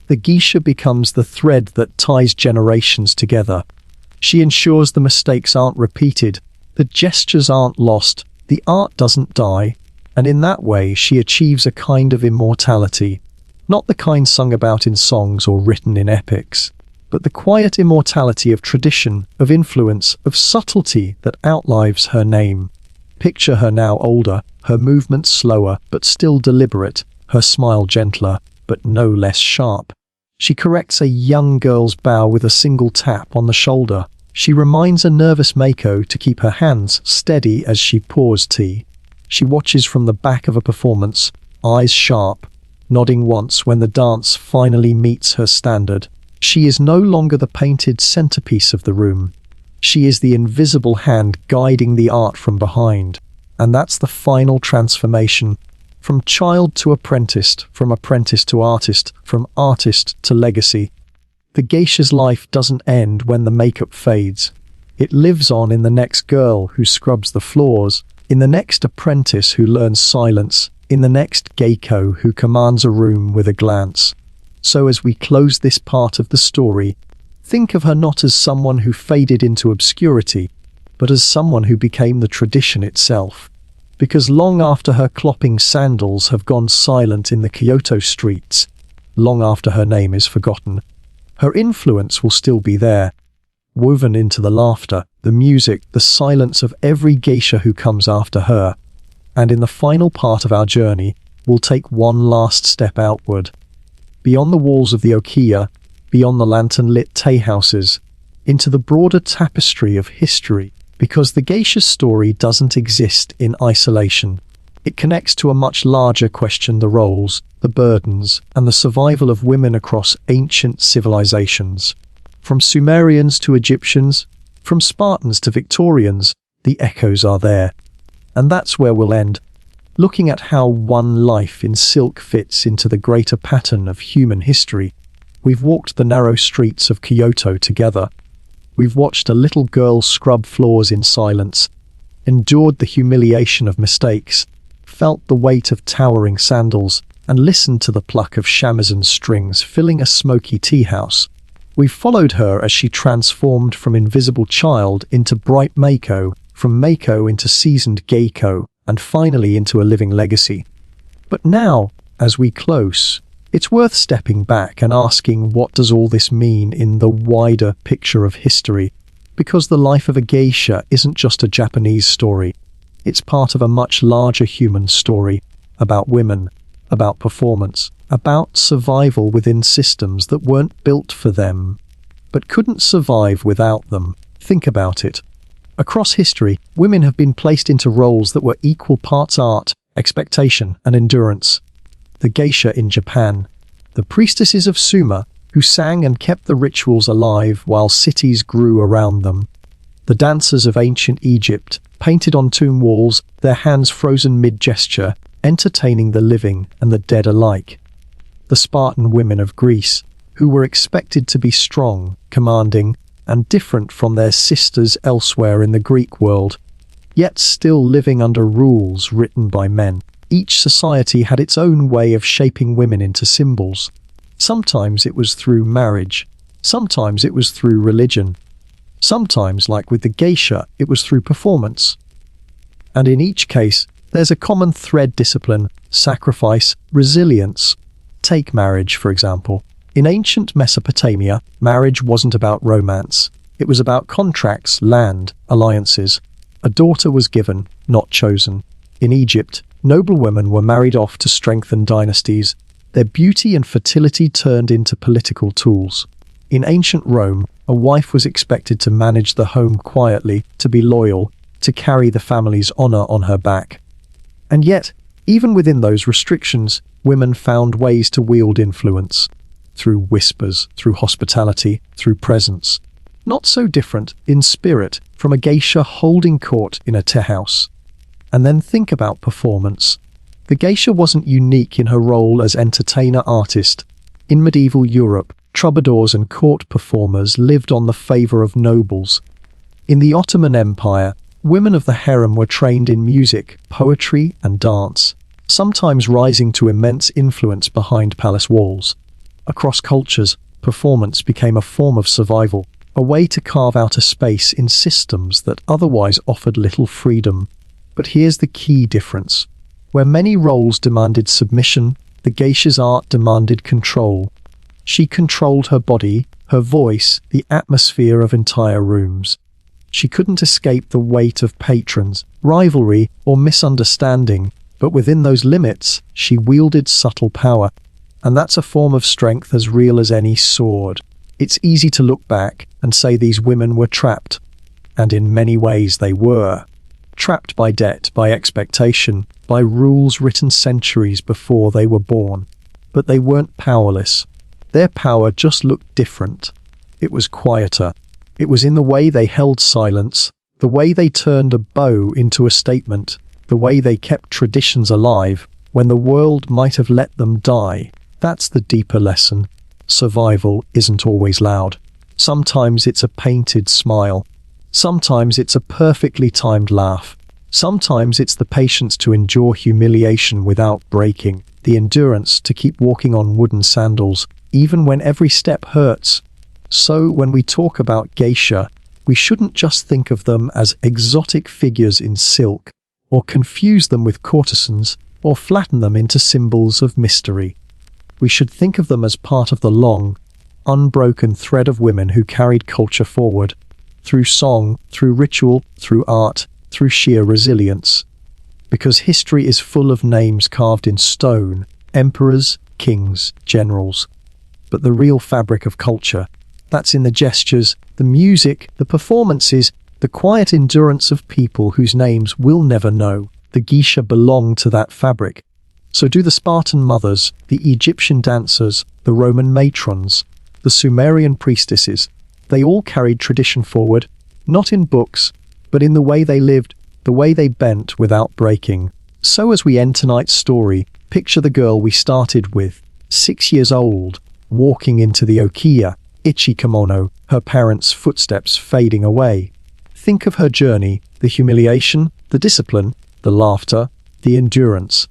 The geisha becomes the thread that ties generations together. She ensures the mistakes aren't repeated, the gestures aren't lost, the art doesn't die, and in that way she achieves a kind of immortality. Not the kind sung about in songs or written in epics, but the quiet immortality of tradition, of influence, of subtlety that outlives her name. Picture her now older, her movements slower but still deliberate, her smile gentler but no less sharp. She corrects a young girl's bow with a single tap on the shoulder. She reminds a nervous Mako to keep her hands steady as she pours tea. She watches from the back of a performance, eyes sharp, nodding once when the dance finally meets her standard. She is no longer the painted centerpiece of the room. She is the invisible hand guiding the art from behind. And that's the final transformation. From child to apprentice, from apprentice to artist, from artist to legacy. The geisha's life doesn't end when the makeup fades. It lives on in the next girl who scrubs the floors, in the next apprentice who learns silence, in the next geiko who commands a room with a glance. So as we close this part of the story, think of her not as someone who faded into obscurity, but as someone who became the tradition itself. Because long after her clopping sandals have gone silent in the Kyoto streets, long after her name is forgotten, her influence will still be there, woven into the laughter, the music, the silence of every geisha who comes after her. And in the final part of our journey, we'll take one last step outward. Beyond the walls of the okiya, beyond the lantern-lit teihouses, into the broader tapestry of history, because the geisha story doesn't exist in isolation. It connects to a much larger question: the roles, the burdens, and the survival of women across ancient civilizations. From Sumerians to Egyptians, from Spartans to Victorians, the echoes are there. And that's where we'll end, looking at how one life in silk fits into the greater pattern of human history. We've walked the narrow streets of Kyoto together. We've watched a little girl scrub floors in silence, endured the humiliation of mistakes, felt the weight of towering sandals, and listened to the pluck of shamisen strings filling a smoky tea house. We followed her as she transformed from invisible child into bright Mako, from Mako into seasoned geiko, and finally into a living legacy. But now, as we close, it's worth stepping back and asking, what does all this mean in the wider picture of history? Because the life of a geisha isn't just a Japanese story. It's part of a much larger human story about women, about performance, about survival within systems that weren't built for them, but couldn't survive without them. Think about it. Across history, women have been placed into roles that were equal parts art, expectation, and endurance. The geisha in Japan, the priestesses of Sumer, who sang and kept the rituals alive while cities grew around them. The dancers of ancient Egypt, painted on tomb walls, their hands frozen mid-gesture, entertaining the living and the dead alike. The Spartan women of Greece, who were expected to be strong, commanding, and different from their sisters elsewhere in the Greek world, yet still living under rules written by men. Each society had its own way of shaping women into symbols. Sometimes it was through marriage, sometimes it was through religion, sometimes, like with the geisha, it was through performance. And in each case, there's a common thread: discipline, sacrifice, resilience. Take marriage, for example. In ancient Mesopotamia, marriage wasn't about romance. It was about contracts, land, alliances. A daughter was given, not chosen. In Egypt, noblewomen were married off to strengthen dynasties. Their beauty and fertility turned into political tools. In ancient Rome, a wife was expected to manage the home quietly, to be loyal, to carry the family's honor on her back. And yet, even within those restrictions, women found ways to wield influence. Through whispers, through hospitality, through presence. Not so different, in spirit, from a geisha holding court in a tea house. And then think about performance. The geisha wasn't unique in her role as entertainer-artist. In medieval Europe, troubadours and court performers lived on the favor of nobles. In the Ottoman Empire, women of the harem were trained in music, poetry, and dance, sometimes rising to immense influence behind palace walls. Across cultures, performance became a form of survival, a way to carve out a space in systems that otherwise offered little freedom. But here's the key difference. Where many roles demanded submission, the geisha's art demanded control. She controlled her body, her voice, the atmosphere of entire rooms. She couldn't escape the weight of patrons, rivalry, or misunderstanding, but within those limits, she wielded subtle power. And that's a form of strength as real as any sword. It's easy to look back and say these women were trapped. And in many ways they were. Trapped by debt, by expectation, by rules written centuries before they were born. But they weren't powerless. Their power just looked different. It was quieter. It was in the way they held silence, the way they turned a bow into a statement, the way they kept traditions alive when the world might have let them die. That's the deeper lesson. Survival isn't always loud. Sometimes it's a painted smile. Sometimes it's a perfectly timed laugh. Sometimes it's the patience to endure humiliation without breaking, the endurance to keep walking on wooden sandals, even when every step hurts. So when we talk about geisha, we shouldn't just think of them as exotic figures in silk, or confuse them with courtesans, or flatten them into symbols of mystery. We should think of them as part of the long, unbroken thread of women who carried culture forward, through song, through ritual, through art, through sheer resilience. Because history is full of names carved in stone, emperors, kings, generals. But the real fabric of culture, that's in the gestures, the music, the performances, the quiet endurance of people whose names we'll never know. The geisha belong to that fabric. So do the Spartan mothers, the Egyptian dancers, the Roman matrons, the Sumerian priestesses. They all carried tradition forward, not in books, but in the way they lived, the way they bent without breaking. So as we end tonight's story, picture the girl we started with, 6 years old, walking into the okiya, itchy kimono, her parents' footsteps fading away. Think of her journey, the humiliation, the discipline, the laughter, the endurance.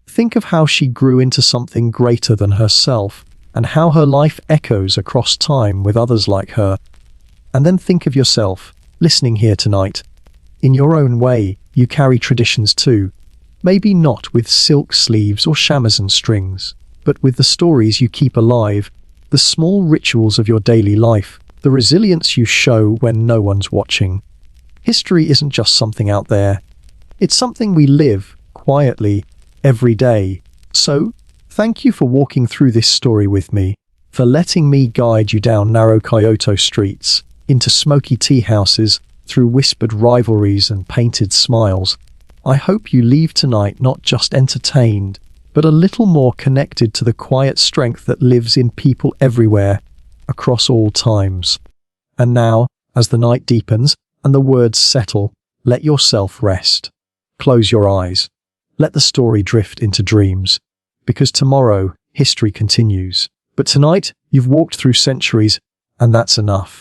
Think of how she grew into something greater than herself, and how her life echoes across time with others like her. And then think of yourself, listening here tonight. In your own way, you carry traditions too. Maybe not with silk sleeves or shamisen strings, but with the stories you keep alive, the small rituals of your daily life, the resilience you show when no one's watching. History isn't just something out there. It's something we live, quietly, every day, So, thank you for walking through this story with me, for letting me guide you down narrow Kyoto streets, into smoky tea houses, through whispered rivalries and painted smiles. I hope you leave tonight not just entertained, but a little more connected to the quiet strength that lives in people everywhere, across all times. And now, as the night deepens and the words settle, let yourself rest. Close your eyes. Let the story drift into dreams, because tomorrow, history continues. But tonight, you've walked through centuries, and that's enough.